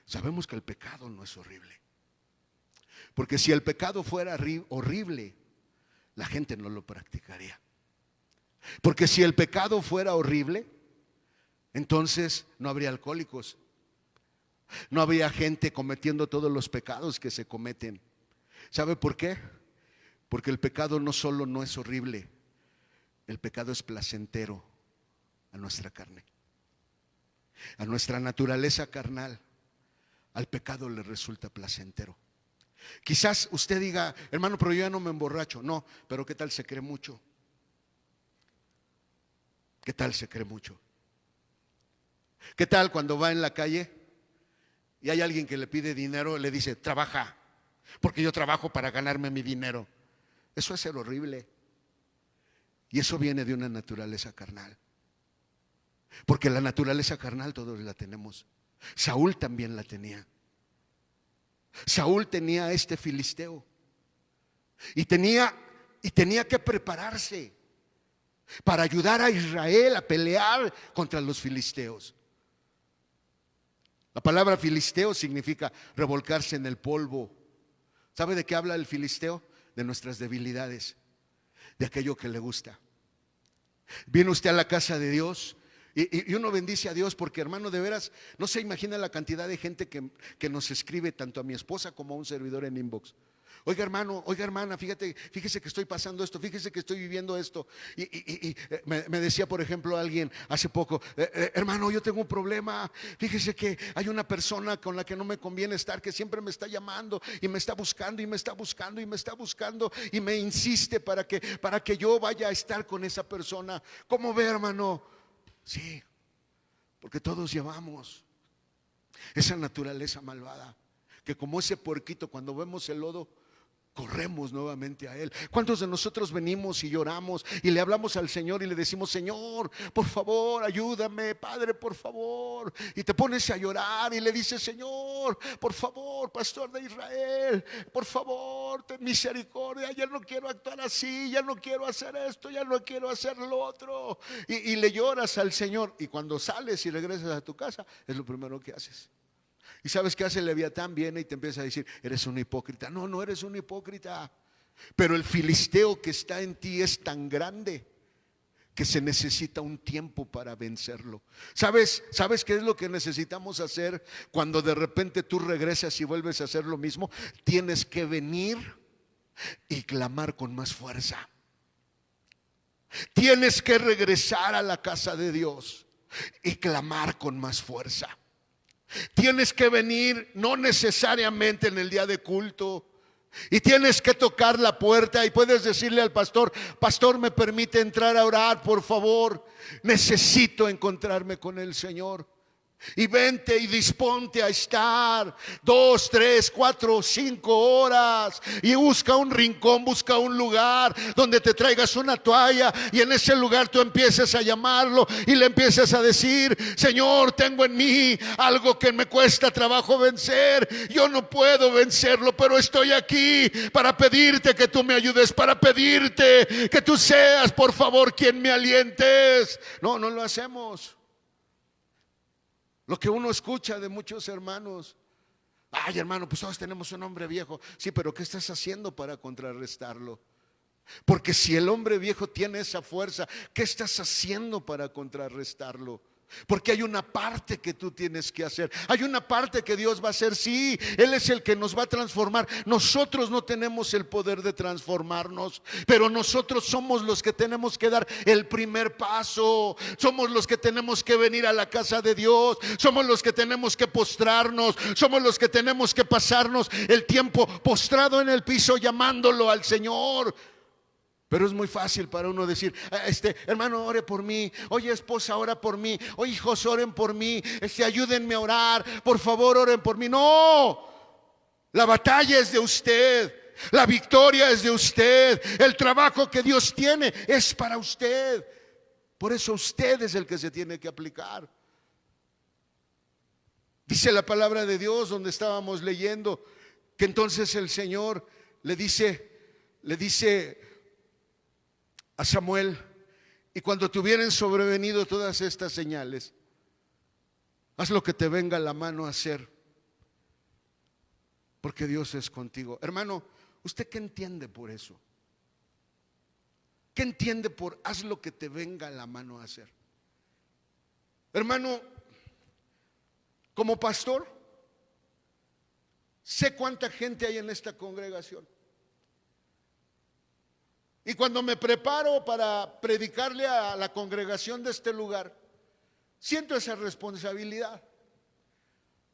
sabemos que el pecado no es horrible. Porque si el pecado fuera horrible, la gente no lo practicaría. Porque si el pecado fuera horrible, entonces no habría alcohólicos, no habría gente cometiendo todos los pecados que se cometen. ¿Sabe por qué? Porque el pecado no solo no es horrible, el pecado es placentero a nuestra carne, a nuestra naturaleza carnal. Al pecado le resulta placentero. Quizás usted diga, hermano, pero yo ya no me emborracho. No, pero ¿qué tal se cree mucho? ¿Qué tal se cree mucho? ¿Qué tal cuando va en la calle y hay alguien que le pide dinero, le dice, trabaja, porque yo trabajo para ganarme mi dinero? Eso es ser horrible. Y eso viene de una naturaleza carnal. Porque la naturaleza carnal todos la tenemos. Saúl también la tenía. Saúl tenía a este filisteo. Y tenía que prepararse para ayudar a Israel a pelear contra los filisteos. La palabra filisteo significa revolcarse en el polvo. ¿Sabe de qué habla el filisteo? De nuestras debilidades, de aquello que le gusta. Viene usted a la casa de Dios y uno bendice a Dios porque, hermano, de veras, no se imagina la cantidad de gente que nos escribe tanto a mi esposa como a un servidor en inbox. Oiga, hermano, oiga, hermana, fíjese que estoy pasando esto, fíjese que estoy viviendo esto. Y me decía, por ejemplo, alguien hace poco, hermano, yo tengo un problema. Fíjese que hay una persona con la que no me conviene estar, que siempre me está llamando y me está buscando y me está buscando y me está buscando y me insiste para que yo vaya a estar con esa persona. ¿Cómo ve, hermano? Sí, porque todos llevamos esa naturaleza malvada, que como ese puerquito, cuando vemos el lodo, corremos nuevamente a Él. ¿Cuántos de nosotros venimos y lloramos y le hablamos al Señor y le decimos: Señor, por favor, ayúdame, Padre, por favor? Y te pones a llorar y le dices: Señor, por favor, Pastor de Israel, por favor, ten misericordia, ya no quiero actuar así, ya no quiero hacer esto, ya no quiero hacer lo otro. Y le lloras al Señor, y cuando sales y regresas a tu casa, es lo primero que haces. ¿Y sabes qué hace el Leviatán? Viene y te empieza a decir: eres un hipócrita. No, no eres un hipócrita. Pero el filisteo que está en ti es tan grande que se necesita un tiempo para vencerlo. ¿Sabes qué es lo que necesitamos hacer cuando de repente tú regresas y vuelves a hacer lo mismo? Tienes que venir y clamar con más fuerza. Tienes que regresar a la casa de Dios y clamar con más fuerza. Tienes que venir no necesariamente en el día de culto, y tienes que tocar la puerta y puedes decirle al pastor: Pastor, ¿me permite entrar a orar, por favor? Necesito encontrarme con el Señor. Y vente y disponte a estar 2, 3, 4, 5 horas y busca un rincón, busca un lugar donde te traigas una toalla y en ese lugar tú empieces a llamarlo y le empieces a decir: Señor, tengo en mí algo que me cuesta trabajo vencer, yo no puedo vencerlo, pero estoy aquí para pedirte que tú me ayudes, para pedirte que tú seas, por favor, quien me alientes. No lo hacemos. Lo que uno escucha de muchos hermanos: ay, hermano, pues todos tenemos un hombre viejo. Sí, pero ¿qué estás haciendo para contrarrestarlo? Porque si el hombre viejo tiene esa fuerza, ¿qué estás haciendo para contrarrestarlo? Porque hay una parte que tú tienes que hacer. Hay una parte que Dios va a hacer. Sí, Él es el que nos va a transformar. Nosotros no tenemos el poder de transformarnos, pero nosotros somos los que tenemos que dar el primer paso. Somos los que tenemos que venir a la casa de Dios. Somos los que tenemos que postrarnos. Somos los que tenemos que pasarnos el tiempo postrado en el piso llamándolo al Señor. Pero es muy fácil para uno decir: hermano, ore por mí. Oye, esposa, ora por mí. Oye, hijos, oren por mí. Ayúdenme a orar. Por favor, oren por mí. No, la batalla es de usted. La victoria es de usted. El trabajo que Dios tiene es para usted. Por eso usted es el que se tiene que aplicar. Dice la palabra de Dios, donde estábamos leyendo, que entonces el Señor le dice a Samuel: y cuando te hubieren sobrevenido todas estas señales, haz lo que te venga a la mano a hacer, porque Dios es contigo. Hermano, ¿usted qué entiende por eso? ¿Qué entiende por haz lo que te venga a la mano a hacer? Hermano, como pastor, sé cuánta gente hay en esta congregación. Y cuando me preparo para predicarle a la congregación de este lugar, siento esa responsabilidad.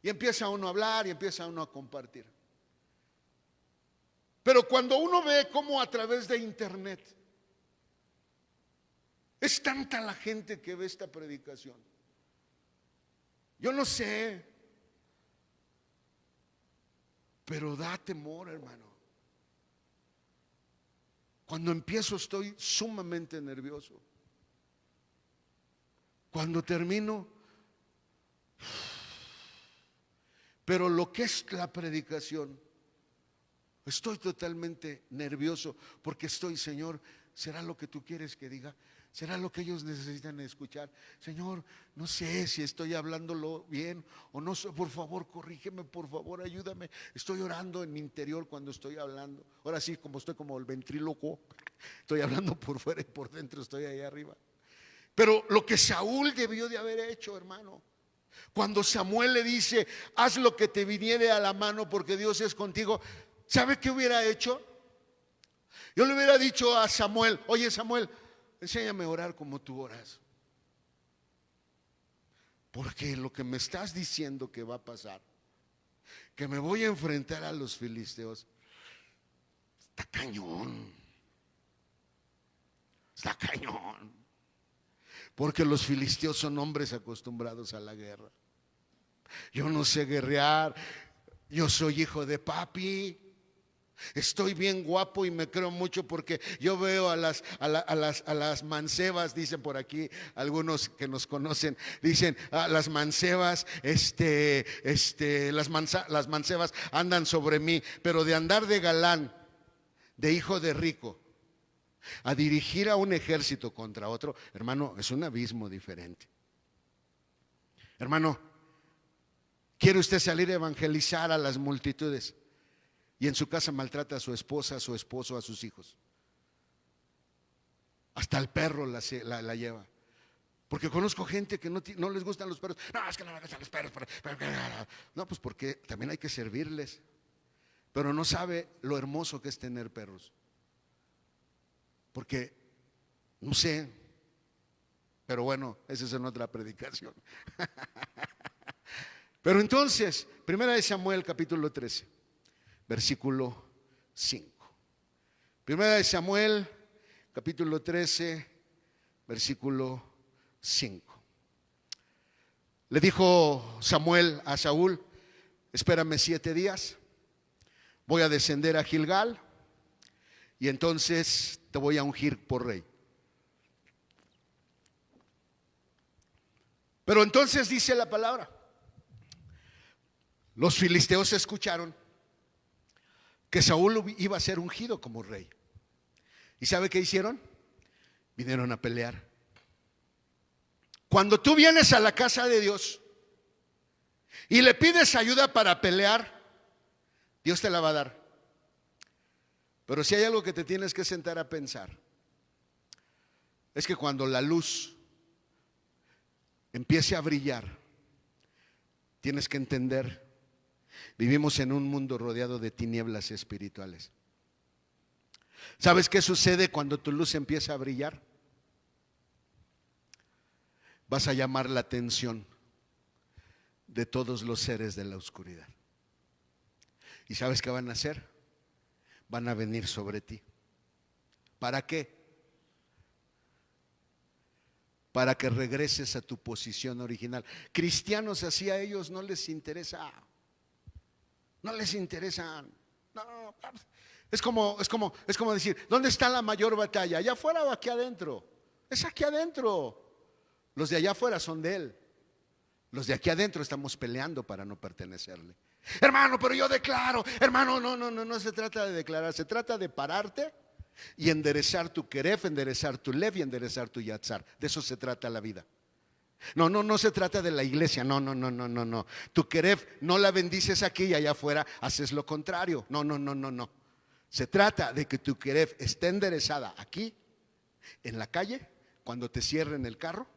Y empieza uno a hablar y empieza uno a compartir. Pero cuando uno ve cómo a través de internet es tanta la gente que ve esta predicación, yo no sé, pero da temor, hermano. Cuando empiezo estoy sumamente nervioso. Cuando termino, pero lo que es la predicación, estoy totalmente nervioso porque estoy, Señor, ¿será lo que tú quieres que diga? ¿Será lo que ellos necesitan escuchar? Señor, no sé si estoy hablándolo bien o no. Por favor, corrígeme, por favor, ayúdame. Estoy orando en mi interior cuando estoy hablando. Ahora sí, como estoy como el ventríloco, estoy hablando por fuera y por dentro estoy ahí arriba. Pero lo que Saúl debió de haber hecho, hermano, cuando Samuel le dice, haz lo que te viniere a la mano porque Dios es contigo, ¿sabe qué hubiera hecho? Yo le hubiera dicho a Samuel, oye Samuel, enséñame a orar como tú oras. Porque lo que me estás diciendo que va a pasar, que me voy a enfrentar a los filisteos, está cañón. Está cañón. Porque los filisteos son hombres acostumbrados a la guerra. Yo no sé guerrear. Yo soy hijo de papi. Estoy bien guapo y me creo mucho porque yo veo a las mancebas, dicen por aquí algunos que nos conocen, dicen las mancebas, las mancebas andan sobre mí, pero de andar de galán, de hijo de rico, a dirigir a un ejército contra otro, hermano, es un abismo diferente. Hermano, ¿quiere usted salir a evangelizar a las multitudes y en su casa maltrata a su esposa, a su esposo, a sus hijos? Hasta el perro la lleva. Porque conozco gente que no les gustan los perros. No, es que no me gustan los perros. No, pues porque también hay que servirles. Pero no sabe lo hermoso que es tener perros. Porque, no sé, pero bueno, esa es en otra predicación. Pero entonces, Primera de Samuel capítulo 13, versículo 5. Primera de Samuel capítulo 13, versículo 5. Le dijo Samuel a Saúl, espérame 7 días, voy a descender a Gilgal y entonces te voy a ungir por rey. Pero entonces dice la palabra, los filisteos escucharon que Saúl iba a ser ungido como rey. ¿Y sabe qué hicieron? Vinieron a pelear. Cuando tú vienes a la casa de Dios y le pides ayuda para pelear, Dios te la va a dar. Pero si hay algo que te tienes que sentar a pensar, es que cuando la luz empiece a brillar, tienes que entender, vivimos en un mundo rodeado de tinieblas espirituales. ¿Sabes qué sucede cuando tu luz empieza a brillar? Vas a llamar la atención de todos los seres de la oscuridad. ¿Y sabes qué van a hacer? Van a venir sobre ti. ¿Para qué? Para que regreses a tu posición original. Cristianos así a ellos no les interesa. No les interesa. No, es como decir, ¿dónde está la mayor batalla? ¿Allá afuera o aquí adentro? Es aquí adentro. Los de allá afuera son de él. Los de aquí adentro estamos peleando para no pertenecerle. Hermano, pero yo declaro. Hermano, no se trata de declarar, se trata de pararte y enderezar tu queref, enderezar tu lev y enderezar tu yatzar. De eso se trata la vida. No se trata de la iglesia, no. Tu queref no la bendices aquí y allá afuera haces lo contrario. No. Se trata de que tu queref esté enderezada aquí, en la calle, cuando te cierren el carro,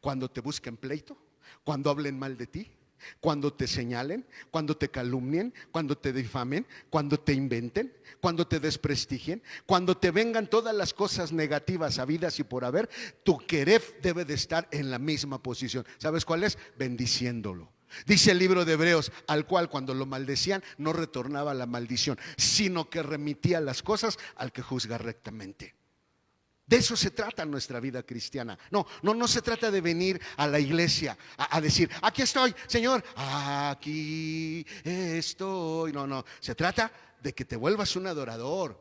cuando te busquen pleito, cuando hablen mal de ti, cuando te señalen, cuando te calumnien, cuando te difamen, cuando te inventen, cuando te desprestigien, cuando te vengan todas las cosas negativas habidas y por haber, tu queref debe de estar en la misma posición. ¿Sabes cuál es? Bendiciéndolo. Dice el libro de Hebreos, al cual cuando lo maldecían no retornaba la maldición, sino que remitía las cosas al que juzga rectamente. De eso se trata nuestra vida cristiana. No se trata de venir a la iglesia a decir, aquí estoy, Señor, aquí estoy. No, se trata de que te vuelvas un adorador.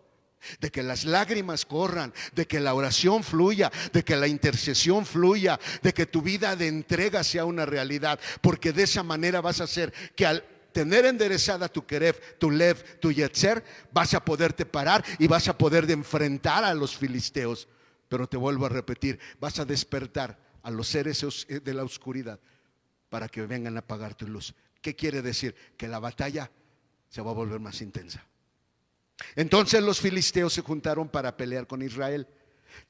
de que las lágrimas corran, de que la oración fluya, de que la intercesión fluya, de que tu vida de entrega sea una realidad, porque de esa manera vas a hacer que al tener enderezada tu Keref, tu Lev, tu Yetzer, vas a poderte parar y vas a poder enfrentar a los filisteos. Pero te vuelvo a repetir, vas a despertar a los seres de la oscuridad para que vengan a apagar tu luz. ¿Qué quiere decir? Que la batalla se va a volver más intensa. Entonces los filisteos se juntaron para pelear con Israel.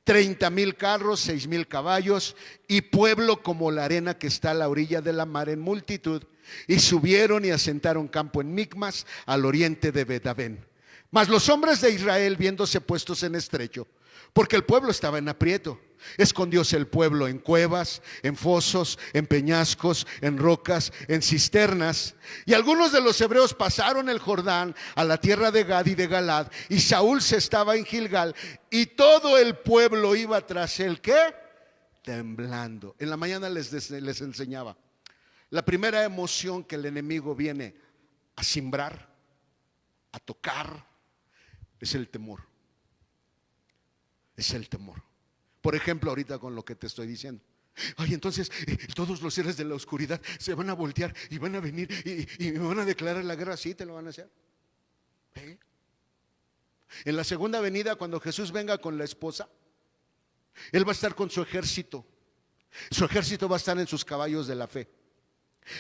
30,000 carros, 6,000 caballos y pueblo como la arena que está a la orilla de la mar en multitud. Y subieron y asentaron campo en Micmas, al oriente de Bet-aven. Mas los hombres de Israel, viéndose puestos en estrecho, porque el pueblo estaba en aprieto, escondióse el pueblo en cuevas, en fosos, en peñascos, en rocas, en cisternas. Y algunos de los hebreos pasaron el Jordán a la tierra de Gad y de Galad, y Saúl se estaba en Gilgal, y todo el pueblo iba tras él, ¿qué? Temblando. En la mañana les enseñaba, la primera emoción que el enemigo viene a simbrar, a tocar, es el temor. Es el temor. Por ejemplo, ahorita con lo que te estoy diciendo. Ay, entonces todos los seres de la oscuridad se van a voltear y van a venir y me van a declarar la guerra. Sí, te lo van a hacer. ¿Eh? En la segunda venida, cuando Jesús venga con la esposa, Él va a estar con su ejército. Su ejército va a estar en sus caballos de la fe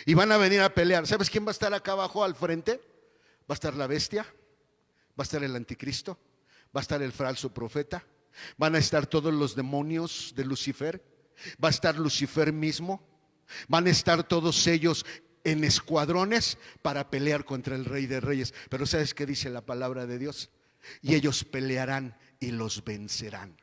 y van a venir a pelear. ¿Sabes quién va a estar acá abajo al frente? Va a estar la bestia, va a estar el anticristo, va a estar el falso profeta, van a estar todos los demonios de Lucifer, va a estar Lucifer mismo, van a estar todos ellos en escuadrones para pelear contra el Rey de Reyes. Pero ¿sabes qué dice la palabra de Dios? Y ellos pelearán y los vencerán.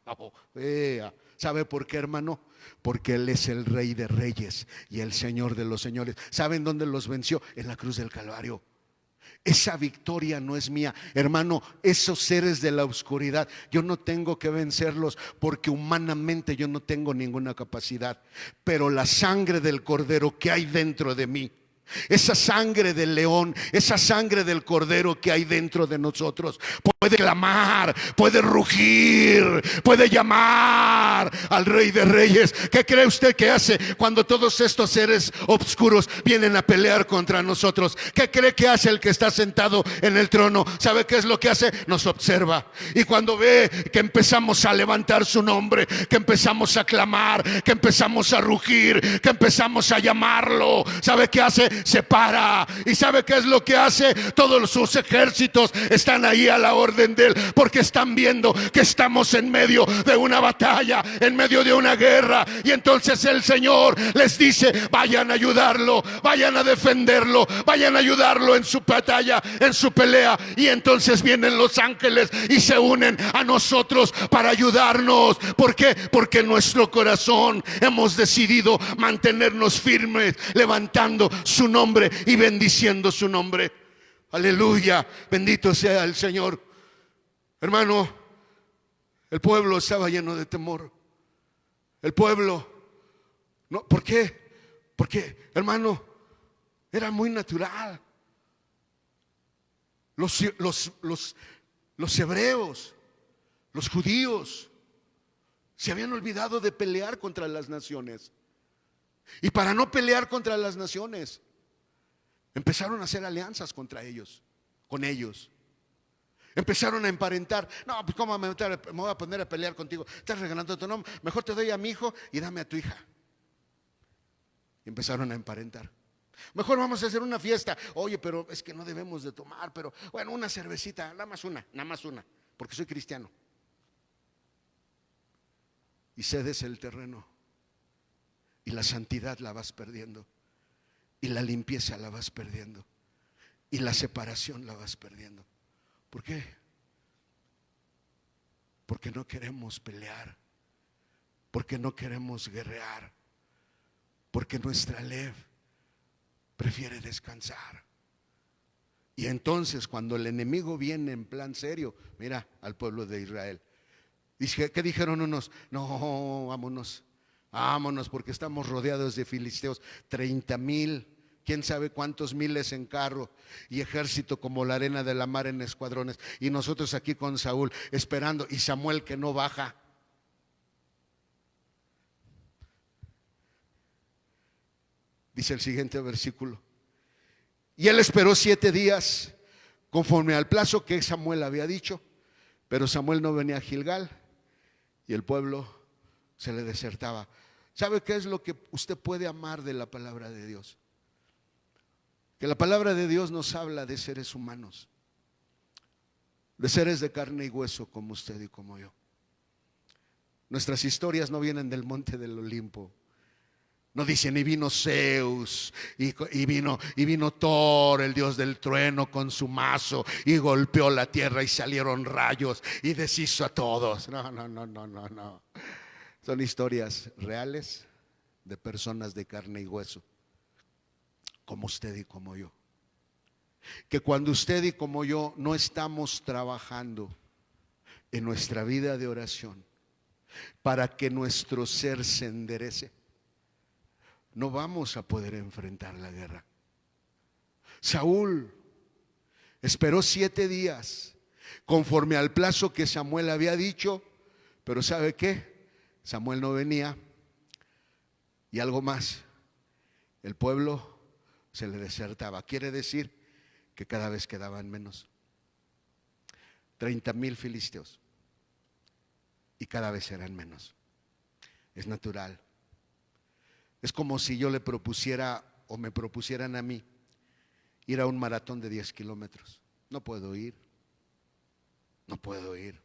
¿Sabe por qué, hermano? Porque Él es el Rey de Reyes y el Señor de los señores. ¿Saben dónde los venció? En la cruz del Calvario. Esa victoria no es mía, hermano. Esos seres de la oscuridad yo no tengo que vencerlos, porque humanamente yo no tengo ninguna capacidad. Pero la sangre del Cordero que hay dentro de mí, esa sangre del león, esa sangre del cordero que hay dentro de nosotros, puede clamar, puede rugir, puede llamar al Rey de Reyes. ¿Qué cree usted que hace cuando todos estos seres oscuros vienen a pelear contra nosotros? ¿Qué cree que hace el que está sentado en el trono? ¿Sabe qué es lo que hace? Nos observa, y cuando ve que empezamos a levantar su nombre, que empezamos a clamar, que empezamos a rugir, que empezamos a llamarlo, ¿sabe qué hace? Se para. ¿Y sabe qué es lo que hace? Todos sus ejércitos están ahí a la orden de Él, porque están viendo que estamos en medio de una batalla, en medio de una guerra. Y entonces el Señor les dice: vayan a ayudarlo, vayan a defenderlo, vayan a ayudarlo en su batalla, en su pelea. Y entonces vienen los ángeles y se unen a nosotros para ayudarnos. ¿Por qué? Porque en nuestro corazón hemos decidido mantenernos firmes, levantando su nombre y bendiciendo su nombre. Aleluya, bendito sea el Señor. Hermano, el pueblo estaba lleno de temor. El pueblo, no, ¿por qué? Porque, hermano, era muy natural. Los hebreos, los judíos, se habían olvidado de pelear contra las naciones. Y para no pelear contra las naciones, empezaron a hacer alianzas contra ellos, con ellos. Empezaron a emparentar. No, pues ¿cómo me voy a poner a pelear contigo? Estás regalando tu nombre. Mejor te doy a mi hijo y dame a tu hija. Y empezaron a emparentar. Mejor vamos a hacer una fiesta. Oye, pero es que no debemos de tomar. Pero bueno, una cervecita, nada más una, porque soy cristiano. Y cedes el terreno, y la santidad la vas perdiendo, y la limpieza la vas perdiendo, y la separación la vas perdiendo. ¿Por qué? Porque no queremos pelear, porque no queremos guerrear, porque nuestra Lev prefiere descansar. Y entonces cuando el enemigo viene en plan serio, mira al pueblo de Israel, dice, ¿qué dijeron unos? No, vámonos, porque estamos rodeados de filisteos. 30,000 quién sabe cuántos miles en carro y ejército como la arena de la mar en escuadrones. Y nosotros aquí con Saúl esperando, y Samuel que no baja. Dice el siguiente versículo: y él esperó 7 días conforme al plazo que Samuel había dicho, pero Samuel no venía a Gilgal y el pueblo se le desertaba. ¿Sabe qué es lo que usted puede amar de la palabra de Dios? Que la palabra de Dios nos habla de seres humanos, de seres de carne y hueso como usted y como yo. Nuestras historias no vienen del monte del Olimpo. No dicen, y vino Zeus, y vino Thor, el dios del trueno, con su mazo, y golpeó la tierra y salieron rayos y deshizo a todos. No, no, no, no, no, no. Son historias reales de personas de carne y hueso, como usted y como yo. Que cuando usted y como yo no estamos trabajando en nuestra vida de oración para que nuestro ser se enderece, no vamos a poder enfrentar la guerra. Saúl esperó 7 días conforme al plazo que Samuel había dicho, pero ¿sabe qué? Samuel no venía, y algo más, el pueblo se le desertaba. Quiere decir que cada vez quedaban menos. 30,000 filisteos, y cada vez eran menos. Es natural. Es como si yo le propusiera, o me propusieran a mí, ir a un maratón de 10 kilómetros. No puedo ir. No puedo ir.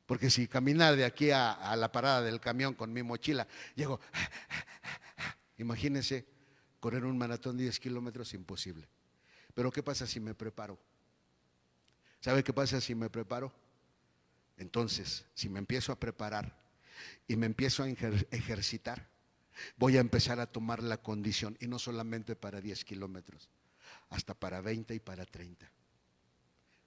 Porque si caminar de aquí a la parada del camión con mi mochila, llego, imagínense, correr un maratón de 10 kilómetros, imposible. Pero ¿qué pasa si me preparo? ¿Sabe qué pasa si me preparo? Entonces, si me empiezo a preparar y me empiezo a ejercitar, voy a empezar a tomar la condición, y no solamente para 10 kilómetros, hasta para 20 y para 30.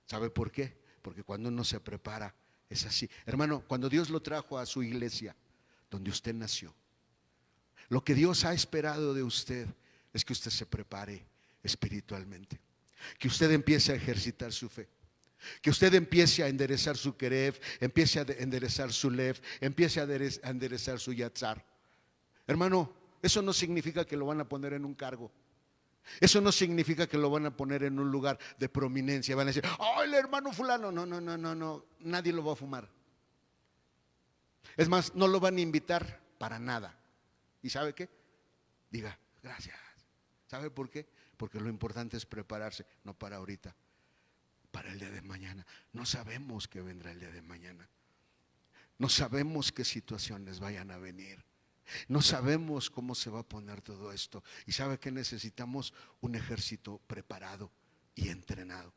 ¿Sabe por qué? Porque cuando uno se prepara, es así. Hermano, cuando Dios lo trajo a su iglesia, donde usted nació, lo que Dios ha esperado de usted es que usted se prepare espiritualmente, que usted empiece a ejercitar su fe, que usted empiece a enderezar su querev, empiece a enderezar su lev, empiece a enderezar su yatzar. Hermano, eso no significa que lo van a poner en un cargo. Eso no significa que lo van a poner en un lugar de prominencia. Van a decir, ¡ay, el hermano fulano! No, no, no, no, no. Nadie lo va a fumar. Es más, no lo van a invitar para nada. ¿Y sabe qué? Diga, gracias. ¿Sabe por qué? Porque lo importante es prepararse, no para ahorita, para el día de mañana. No sabemos qué vendrá el día de mañana. No sabemos qué situaciones vayan a venir. No sabemos cómo se va a poner todo esto. Y sabe que necesitamos un ejército preparado y entrenado.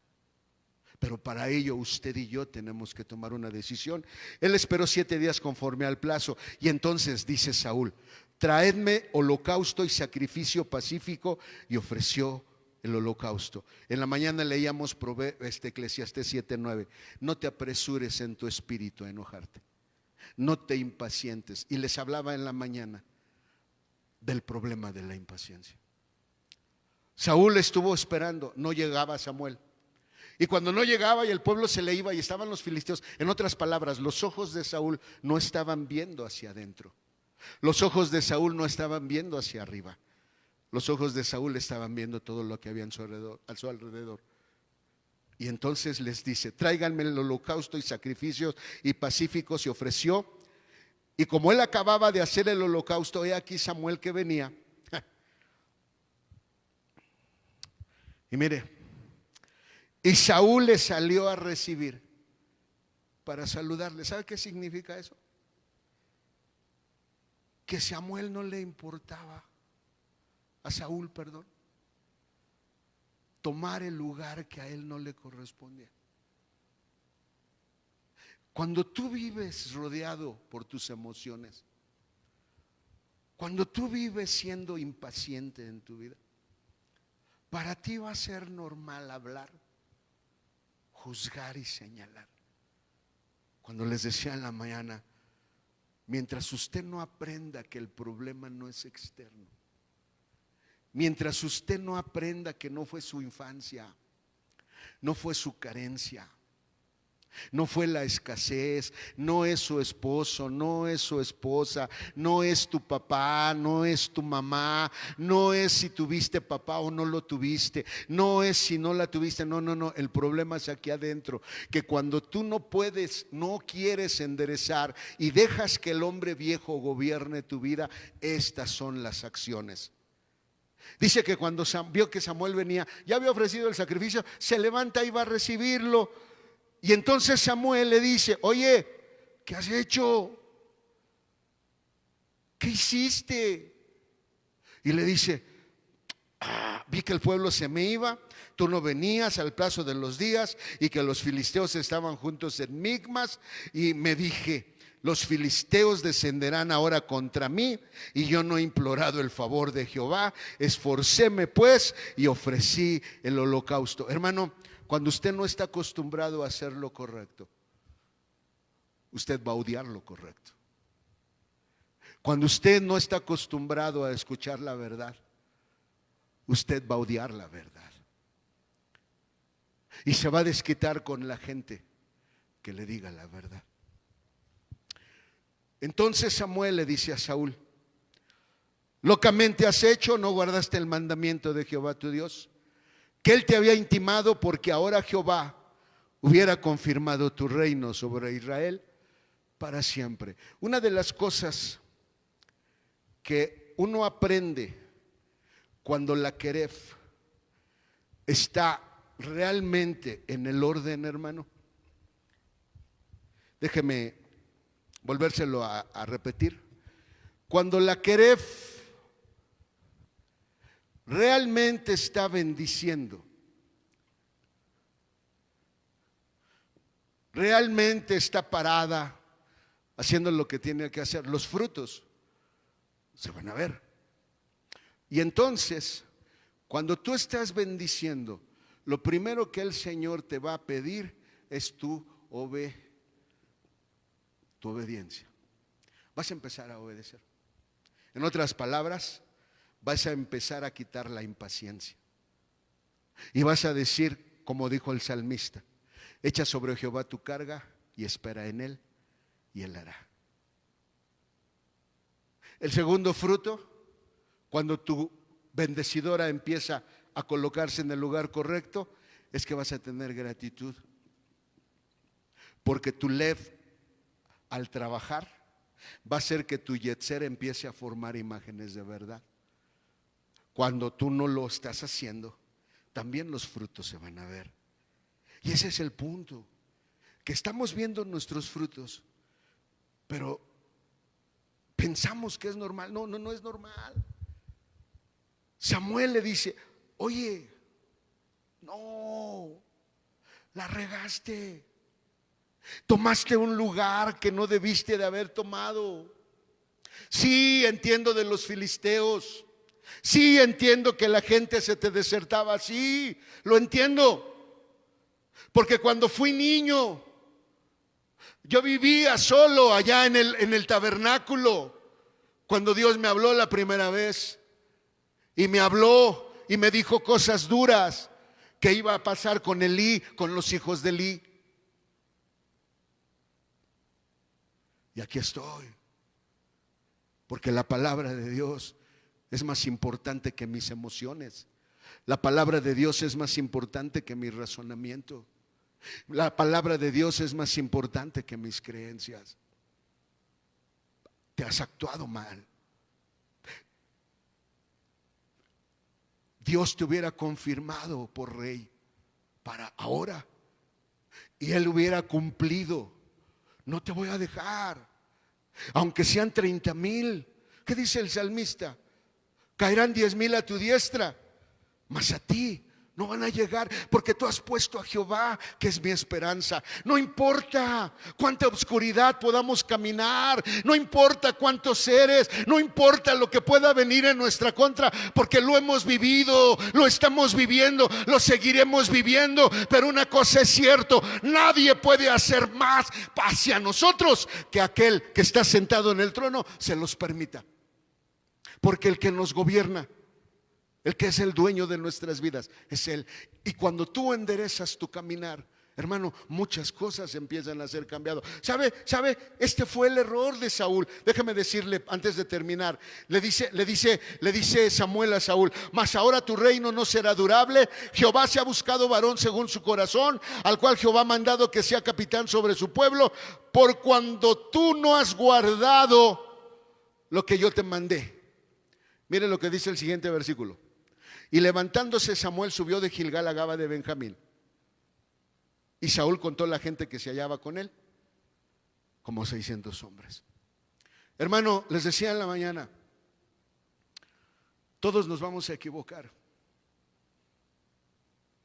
Pero para ello usted y yo tenemos que tomar una decisión. Él esperó 7 días conforme al plazo. Y entonces dice Saúl, traedme holocausto y sacrificio pacífico, y ofreció el holocausto. En la mañana leíamos Eclesiastés 7:9. No te apresures en tu espíritu a enojarte. No te impacientes. Y les hablaba en la mañana del problema de la impaciencia. Saúl estuvo esperando, no llegaba Samuel. Y cuando no llegaba y el pueblo se le iba y estaban los filisteos, en otras palabras, los ojos de Saúl no estaban viendo hacia adentro. Los ojos de Saúl no estaban viendo hacia arriba. Los ojos de Saúl estaban viendo todo lo que había a su alrededor. Y entonces les dice, tráiganme el holocausto y sacrificios y pacíficos, y ofreció. Y como él acababa de hacer el holocausto, he aquí Samuel que venía. Y mire, y Saúl le salió a recibir para saludarle. ¿Sabe qué significa eso? Que Samuel no le importaba, a Saúl, perdón, tomar el lugar que a él no le correspondía. Cuando tú vives rodeado por tus emociones, cuando tú vives siendo impaciente en tu vida, para ti va a ser normal hablar, juzgar y señalar. Cuando les decía en la mañana, mientras usted no aprenda que el problema no es externo, mientras usted no aprenda que no fue su infancia, no fue su carencia, no fue la escasez, no es su esposo, no es su esposa, no es tu papá, no es tu mamá, no es si tuviste papá o no lo tuviste, no es si no la tuviste, no, el problema es aquí adentro, que cuando tú no puedes, no quieres enderezar y dejas que el hombre viejo gobierne tu vida, estas son las acciones. Dice que cuando vio que Samuel venía, ya había ofrecido el sacrificio, se levanta y va a recibirlo. Y entonces Samuel le dice: oye, ¿qué has hecho? ¿Qué hiciste? Y le dice: vi que el pueblo se me iba, tú no venías al plazo de los días y que los filisteos estaban juntos en Micmas, y me dije: los filisteos descenderán ahora contra mí, y yo no he implorado el favor de Jehová. Esforcéme pues y ofrecí el holocausto. Hermano, cuando usted no está acostumbrado a hacer lo correcto, usted va a odiar lo correcto. Cuando usted no está acostumbrado a escuchar la verdad, usted va a odiar la verdad. Y se va a desquitar con la gente que le diga la verdad. Entonces Samuel le dice a Saúl: locamente has hecho, no guardaste el mandamiento de Jehová tu Dios, que él te había intimado, porque ahora Jehová hubiera confirmado tu reino sobre Israel para siempre. Una de las cosas que uno aprende cuando la queref está realmente en el orden, hermano, déjeme volvérselo a repetir. Cuando la queref realmente está bendiciendo, realmente está parada haciendo lo que tiene que hacer, los frutos se van a ver. Y entonces, cuando tú estás bendiciendo, lo primero que el Señor te va a pedir es tu obediencia. Vas a empezar a obedecer. En otras palabras, vas a empezar a quitar la impaciencia. Y vas a decir, como dijo el salmista: echa sobre Jehová tu carga y espera en él, y él hará. El segundo fruto, cuando tu bendecidora empieza a colocarse en el lugar correcto, es que vas a tener gratitud. Porque tu lev, al trabajar, va a hacer que tu yetzer empiece a formar imágenes de verdad. Cuando tú no lo estás haciendo, también los frutos se van a ver. Y ese es el punto, que estamos viendo nuestros frutos, pero pensamos que es normal. No es normal. Samuel le dice: oye, no, la regaste, tomaste un lugar que no debiste de haber tomado. Sí, entiendo de los filisteos, sí, entiendo que la gente se te desertaba, sí, lo entiendo, porque cuando fui niño, yo vivía solo allá en el tabernáculo, cuando Dios me habló la primera vez, y me habló y me dijo cosas duras que iba a pasar con Elí, con los hijos de Elí. Y aquí estoy, porque la palabra de Dios es más importante que mis emociones. La palabra de Dios es más importante que mi razonamiento. La palabra de Dios es más importante que mis creencias. Te has actuado mal. Dios te hubiera confirmado por rey para ahora, y Él hubiera cumplido. No te voy a dejar, aunque sean 30,000. ¿Qué dice el salmista? Caerán 10,000 a tu diestra, mas a ti no van a llegar, porque tú has puesto a Jehová, que es mi esperanza. No importa cuánta oscuridad podamos caminar, no importa cuántos seres, no importa lo que pueda venir en nuestra contra, porque lo hemos vivido, lo estamos viviendo, lo seguiremos viviendo. Pero una cosa es cierto: nadie puede hacer más hacia nosotros que aquel que está sentado en el trono se los permita. Porque el que nos gobierna El que es el dueño de nuestras vidas es Él. Y cuando tú enderezas tu caminar, hermano, muchas cosas empiezan a ser cambiadas. ¿Sabe? Este fue el error de Saúl. Déjame decirle antes de terminar. Le dice Samuel a Saúl: mas ahora tu reino no será durable. Jehová se ha buscado varón según su corazón, al cual Jehová ha mandado que sea capitán sobre su pueblo, por cuando tú no has guardado lo que yo te mandé. Mire lo que dice el siguiente versículo. Y levantándose Samuel subió de Gilgal a Gaba de Benjamín. Y Saúl contó la gente que se hallaba con él, como 600 hombres. Hermano, les decía en la mañana, todos nos vamos a equivocar.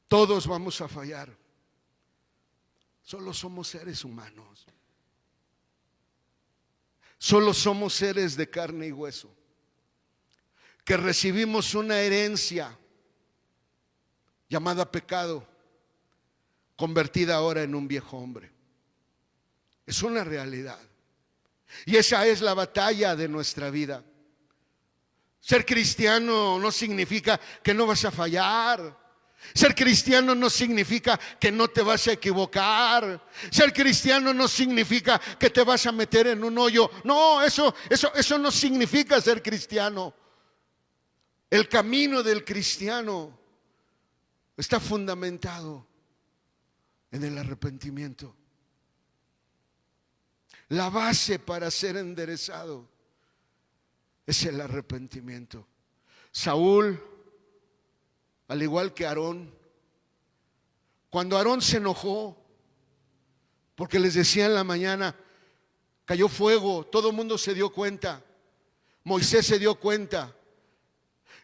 Todos vamos a fallar. Solo somos seres humanos. Solo somos seres de carne y hueso, que recibimos una herencia llamada pecado, convertida ahora en un viejo hombre. Es una realidad. Y esa es la batalla de nuestra vida. Ser cristiano no significa que no vas a fallar. Ser cristiano no significa que no te vas a equivocar. Ser cristiano no significa que te vas a meter en un hoyo. No, eso no significa ser cristiano. El camino del cristiano está fundamentado en el arrepentimiento. La base para ser enderezado es el arrepentimiento. Saúl, al igual que Aarón, cuando Aarón se enojó porque les decía en la mañana, cayó fuego, todo el mundo se dio cuenta, Moisés se dio cuenta.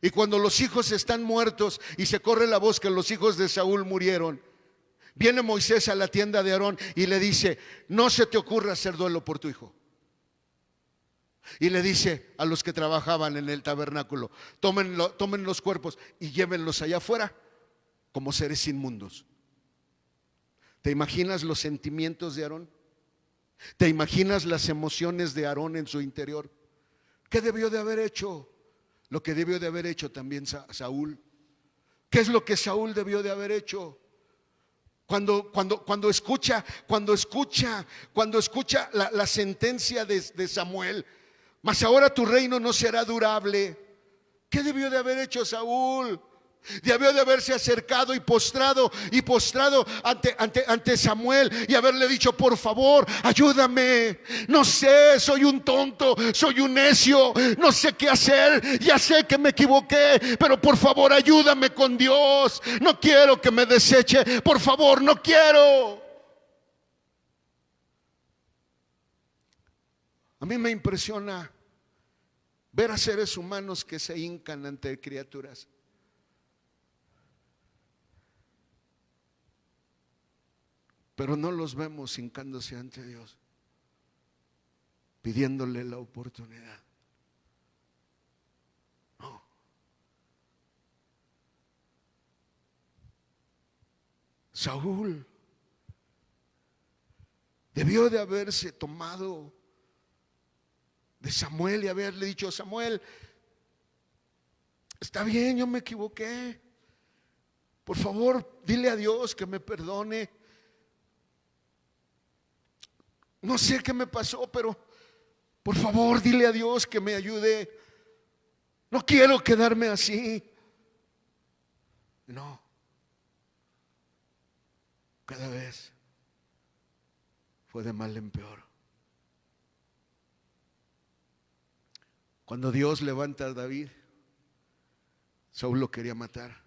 Y cuando los hijos están muertos y se corre la voz que los hijos de Saúl murieron, viene Moisés a la tienda de Aarón y le dice: no se te ocurra hacer duelo por tu hijo. Y le dice a los que trabajaban en el tabernáculo: tomen los cuerpos y llévenlos allá afuera como seres inmundos. ¿Te imaginas los sentimientos de Aarón? ¿Te imaginas las emociones de Aarón en su interior? ¿Qué debió de haber hecho? Lo que debió de haber hecho también Saúl. ¿Qué es lo que Saúl debió de haber hecho? Cuando escucha la sentencia de Samuel: mas ahora tu reino no será durable. ¿Qué debió de haber hecho Saúl? Debió de haberse acercado y postrado ante Samuel y haberle dicho: por favor, ayúdame. No sé, soy un tonto, soy un necio, no sé qué hacer, ya sé que me equivoqué, pero por favor ayúdame con Dios. No quiero que me deseche, por favor, no quiero. A mí me impresiona ver a seres humanos que se hincan ante criaturas. Pero no los vemos hincándose ante Dios, pidiéndole la oportunidad. No. Saúl debió de haberse tomado de Samuel y haberle dicho: Samuel, está bien, yo me equivoqué. Por favor, dile a Dios que me perdone. No sé qué me pasó, pero por favor dile a Dios que me ayude. No quiero quedarme así. No. Cada vez fue de mal en peor. Cuando Dios levanta a David, Saúl lo quería matar.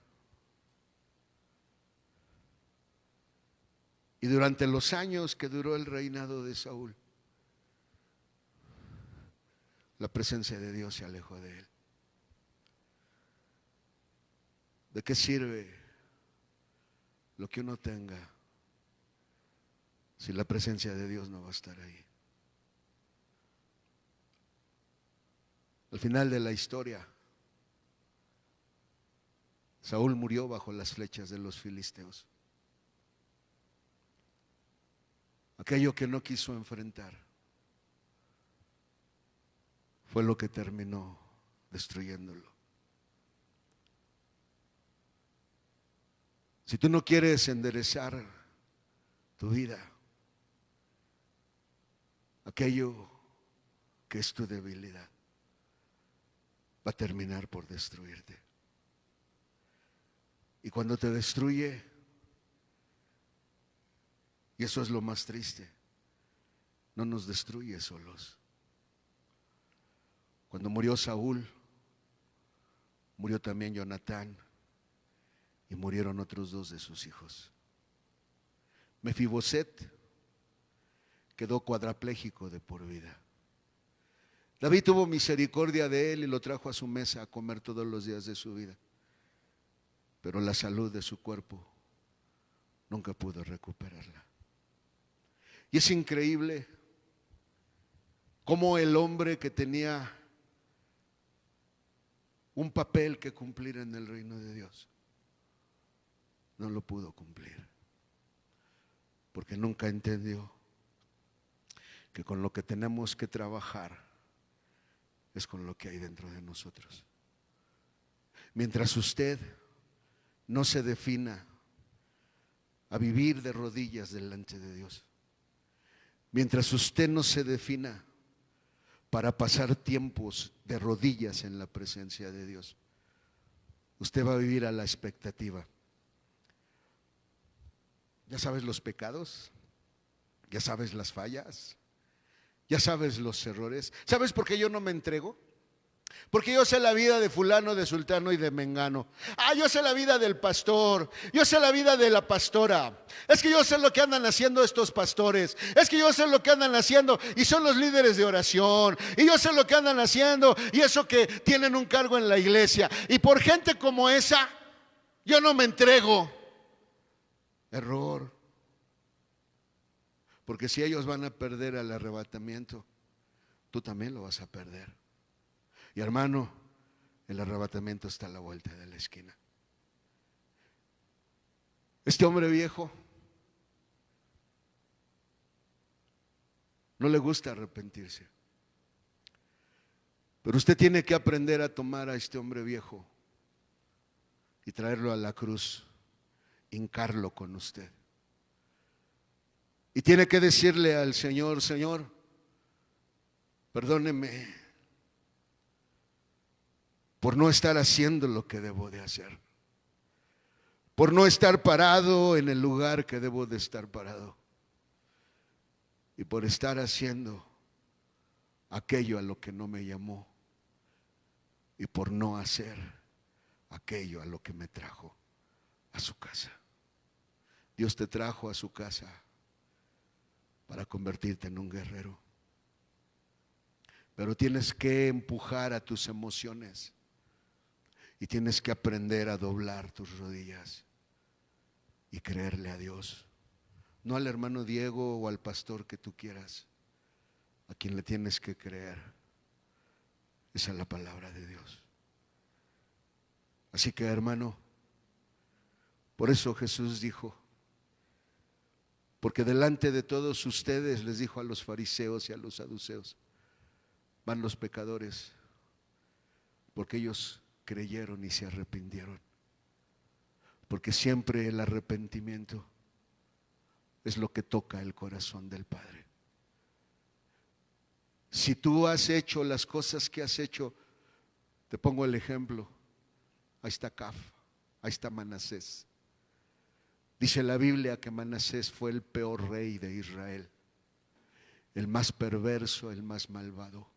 Y durante los años que duró el reinado de Saúl, la presencia de Dios se alejó de él. ¿De qué sirve lo que uno tenga si la presencia de Dios no va a estar ahí? Al final de la historia, Saúl murió bajo las flechas de los filisteos. Aquello que no quiso enfrentar fue lo que terminó destruyéndolo. Si tú no quieres enderezar tu vida, aquello que es tu debilidad va a terminar por destruirte. Y cuando te destruye, y eso es lo más triste, no nos destruye solos. Cuando murió Saúl, murió también Jonatán y murieron otros 2 de sus hijos. Mefiboset quedó cuadrapléjico de por vida. David tuvo misericordia de él y lo trajo a su mesa a comer todos los días de su vida. Pero la salud de su cuerpo nunca pudo recuperarla. Y es increíble cómo el hombre que tenía un papel que cumplir en el reino de Dios no lo pudo cumplir, porque nunca entendió que con lo que tenemos que trabajar es con lo que hay dentro de nosotros. Mientras usted no se defina a vivir de rodillas delante de Dios, mientras usted no se defina para pasar tiempos de rodillas en la presencia de Dios, usted va a vivir a la expectativa. Ya sabes los pecados, ya sabes las fallas, ya sabes los errores. ¿Sabes por qué yo no me entrego? Porque yo sé la vida de fulano, de sultano y de mengano. Yo sé la vida del pastor, yo sé la vida de la pastora. Es que yo sé lo que andan haciendo estos pastores. Es que yo sé lo que andan haciendo y son los líderes de oración. Y yo sé lo que andan haciendo y eso que tienen un cargo en la iglesia. Y por gente como esa, yo no me entrego. Error. Porque si ellos van a perder el arrebatamiento, tú también lo vas a perder. Y hermano, el arrebatamiento está a la vuelta de la esquina. Este hombre viejo no le gusta arrepentirse. Pero usted tiene que aprender a tomar a este hombre viejo y traerlo a la cruz, hincarlo con usted. Y tiene que decirle al Señor: Señor, perdóneme por no estar haciendo lo que debo de hacer, por no estar parado en el lugar que debo de estar parado, y por estar haciendo aquello a lo que no me llamó, y por no hacer aquello a lo que me trajo a su casa. Dios te trajo a su casa para convertirte en un guerrero, pero tienes que empujar a tus emociones y tienes que aprender a doblar tus rodillas y creerle a Dios, no al hermano Diego o al pastor que tú quieras. A quien le tienes que creer es a la palabra de Dios. Así que, hermano, por eso Jesús dijo: porque delante de todos ustedes, les dijo a los fariseos y a los saduceos, van los pecadores, porque ellos creyeron y se arrepintieron. Porque siempre el arrepentimiento es lo que toca el corazón del Padre. Si tú has hecho las cosas que has hecho, te pongo el ejemplo, ahí está Caf, ahí está Manasés. Dice la Biblia que Manasés fue el peor rey de Israel, el más perverso, el más malvado.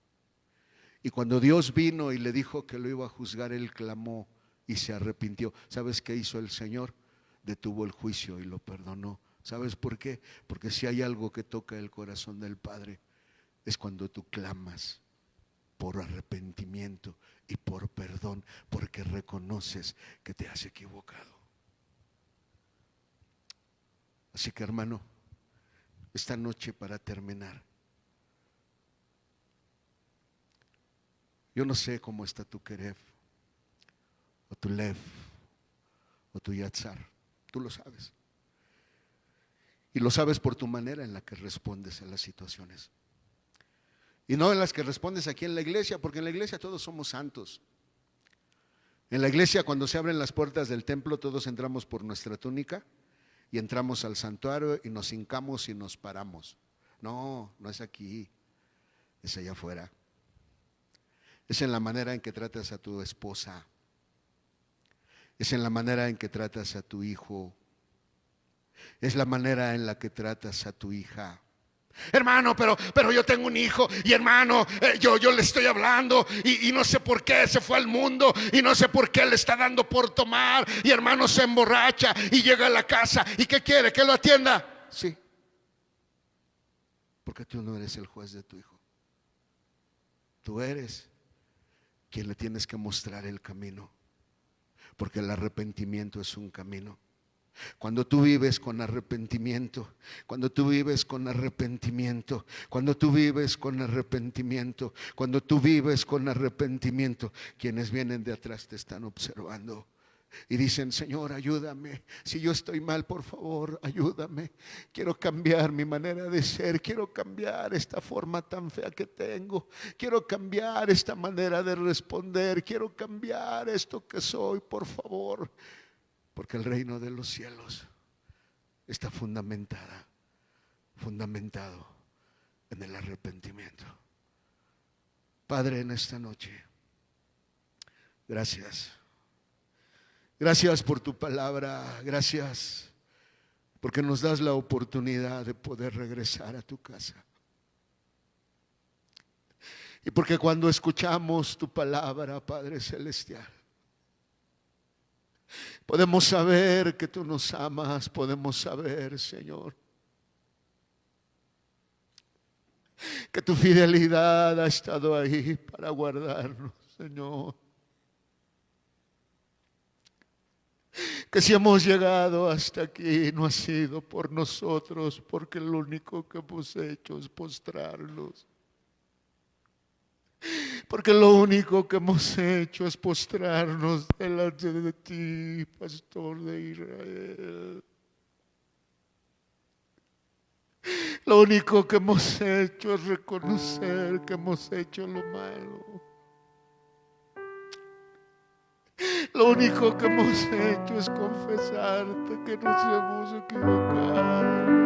Y cuando Dios vino y le dijo que lo iba a juzgar, él clamó y se arrepintió. ¿Sabes qué hizo el Señor? Detuvo el juicio y lo perdonó. ¿Sabes por qué? Porque si hay algo que toca el corazón del Padre, es cuando tú clamas por arrepentimiento y por perdón, porque reconoces que te has equivocado. Así que, hermano, esta noche, para terminar, yo no sé cómo está tu Kerev, o tu Lev, o tu Yatzar. Tú lo sabes. Y lo sabes por tu manera en la que respondes a las situaciones. Y no en las que respondes aquí en la iglesia, porque en la iglesia todos somos santos. En la iglesia, cuando se abren las puertas del templo, todos entramos por nuestra túnica y entramos al santuario y nos hincamos y nos paramos. No, no es aquí, es allá afuera. Es en la manera en que tratas a tu esposa. Es en la manera en que tratas a tu hijo. Es la manera en la que tratas a tu hija. Hermano, pero yo tengo un hijo y hermano, yo le estoy hablando y no sé por qué se fue al mundo y no sé por qué le está dando por tomar y hermano se emborracha y llega a la casa y ¿qué quiere? ¿Que lo atienda? Sí, porque tú no eres el juez de tu hijo. Tú eres quien le tienes que mostrar el camino, porque el arrepentimiento es un camino. Cuando tú vives con arrepentimiento, cuando tú vives con arrepentimiento, cuando tú vives con arrepentimiento, cuando tú vives con arrepentimiento, quienes vienen de atrás te están observando y dicen: Señor, ayúdame, si yo estoy mal, por favor, ayúdame. Quiero cambiar mi manera de ser, quiero cambiar esta forma tan fea que tengo, quiero cambiar esta manera de responder, quiero cambiar esto que soy, por favor. Porque el reino de los cielos está fundamentado en el arrepentimiento. Padre, en esta noche, gracias. Gracias por tu palabra, gracias porque nos das la oportunidad de poder regresar a tu casa. Y porque cuando escuchamos tu palabra, Padre Celestial, podemos saber que tú nos amas, podemos saber, Señor, que tu fidelidad ha estado ahí para guardarnos, Señor. Que si hemos llegado hasta aquí no ha sido por nosotros, porque lo único que hemos hecho es postrarnos. Porque lo único que hemos hecho es postrarnos delante de ti, Pastor de Israel. Lo único que hemos hecho es reconocer que hemos hecho lo malo. Lo único que hemos hecho es confesarte que nos hemos equivocado.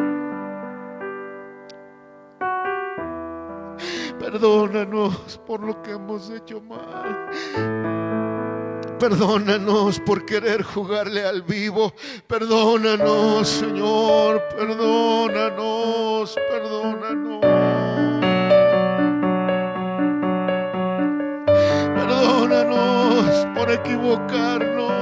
Perdónanos por lo que hemos hecho mal. Perdónanos por querer jugarle al vivo. Perdónanos, Señor. Perdónanos, perdónanos. Perdónanos por equivocarnos.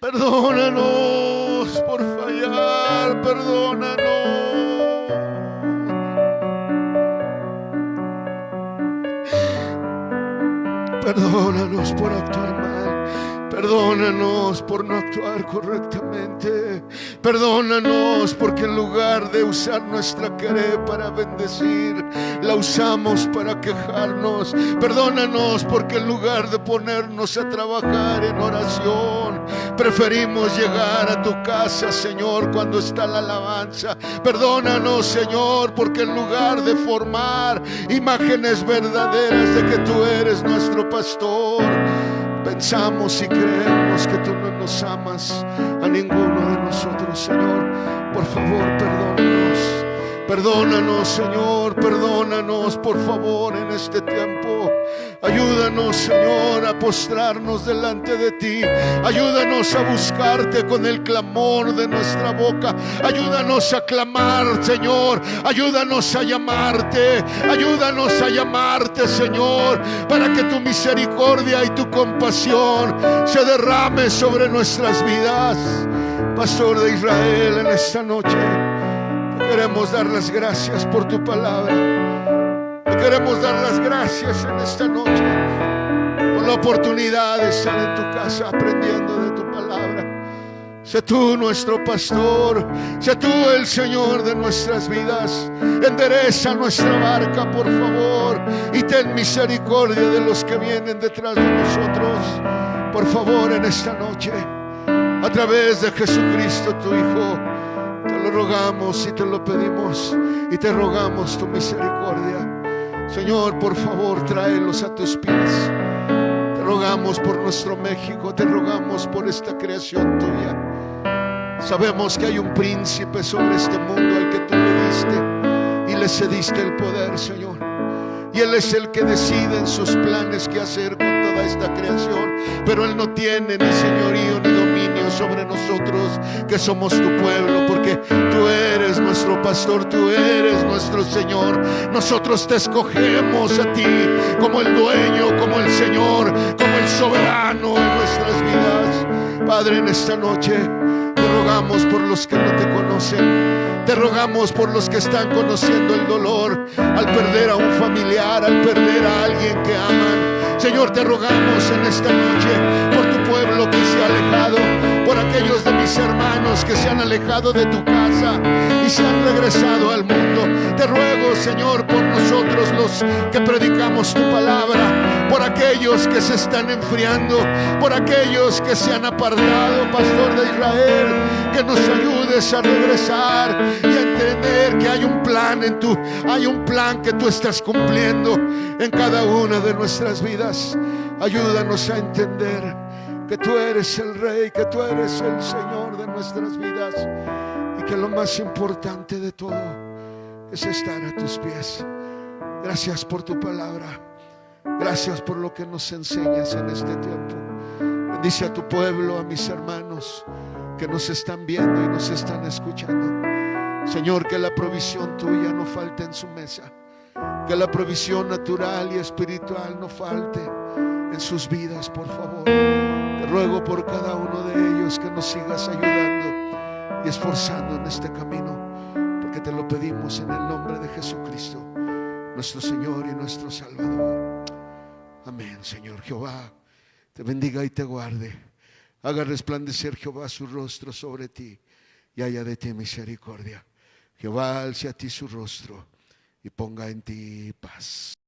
Perdónanos por fallar, perdónanos. Perdónanos por actuar mal. Perdónanos por no actuar correctamente. Perdónanos porque en lugar de usar nuestra querer para bendecir, la usamos para quejarnos. Perdónanos porque en lugar de ponernos a trabajar en oración, preferimos llegar a tu casa, Señor, cuando está la alabanza. Perdónanos, Señor, porque en lugar de formar imágenes verdaderas de que tú eres nuestro pastor, pensamos y creemos que tú no nos amas a ninguno de nosotros, Señor. Por favor, perdónanos. Perdónanos, Señor, perdónanos, por favor, en este tiempo. Ayúdanos, Señor, a postrarnos delante de ti. Ayúdanos a buscarte con el clamor de nuestra boca. Ayúdanos a clamar, Señor. Ayúdanos a llamarte. Ayúdanos a llamarte, Señor, para que tu misericordia y tu compasión se derrame sobre nuestras vidas. Pastor de Israel, en esta noche queremos dar las gracias por tu palabra. Te queremos dar las gracias en esta noche por la oportunidad de estar en tu casa aprendiendo de tu palabra. Sé tú nuestro pastor, sé tú el Señor de nuestras vidas. Endereza nuestra barca, por favor, y ten misericordia de los que vienen detrás de nosotros. Por favor, en esta noche, a través de Jesucristo, tu Hijo, te lo rogamos y te lo pedimos y te rogamos tu misericordia. Señor, por favor, tráelos a tus pies. Te rogamos por nuestro México, te rogamos por esta creación tuya. Sabemos que hay un príncipe sobre este mundo al que tú le diste y le cediste el poder, Señor. Y Él es el que decide en sus planes qué hacer con toda esta creación. Pero Él no tiene ni señorío ni dominio sobre nosotros, que somos tu pueblo, porque tú eres nuestro pastor, tú eres nuestro Señor. Nosotros te escogemos a ti como el dueño, como el Señor, como el soberano en nuestras vidas. Padre, en esta noche te rogamos por los que no te conocen. Te rogamos por los que están conociendo el dolor al perder a un familiar, al perder a alguien que aman. Señor, te rogamos en esta noche por tu pueblo que se ha alejado, por aquellos de mis hermanos que se han alejado de tu casa y se han regresado al mundo. Te ruego, Señor, por nosotros los que predicamos tu palabra, por aquellos que se están enfriando, por aquellos que se han apartado, Pastor de Israel, que nos ayudes a regresar y a entender que hay un plan hay un plan que tú estás cumpliendo en cada una de nuestras vidas. Ayúdanos a entender que tú eres el Rey, que tú eres el Señor de nuestras vidas y que lo más importante de todo es estar a tus pies. Gracias por tu palabra. Gracias por lo que nos enseñas en este tiempo. Bendice a tu pueblo, a mis hermanos que nos están viendo y nos están escuchando. Señor, que la provisión tuya no falte en su mesa, que la provisión natural y espiritual no falte en sus vidas, por favor. Te ruego por cada uno de ellos que nos sigas ayudando y esforzando en este camino, porque te lo pedimos en el nombre de Jesucristo, nuestro Señor y nuestro Salvador. Amén. Señor Jehová te bendiga y te guarde. Haga resplandecer Jehová su rostro sobre ti y haya de ti misericordia. Jehová alce a ti su rostro y ponga en ti paz.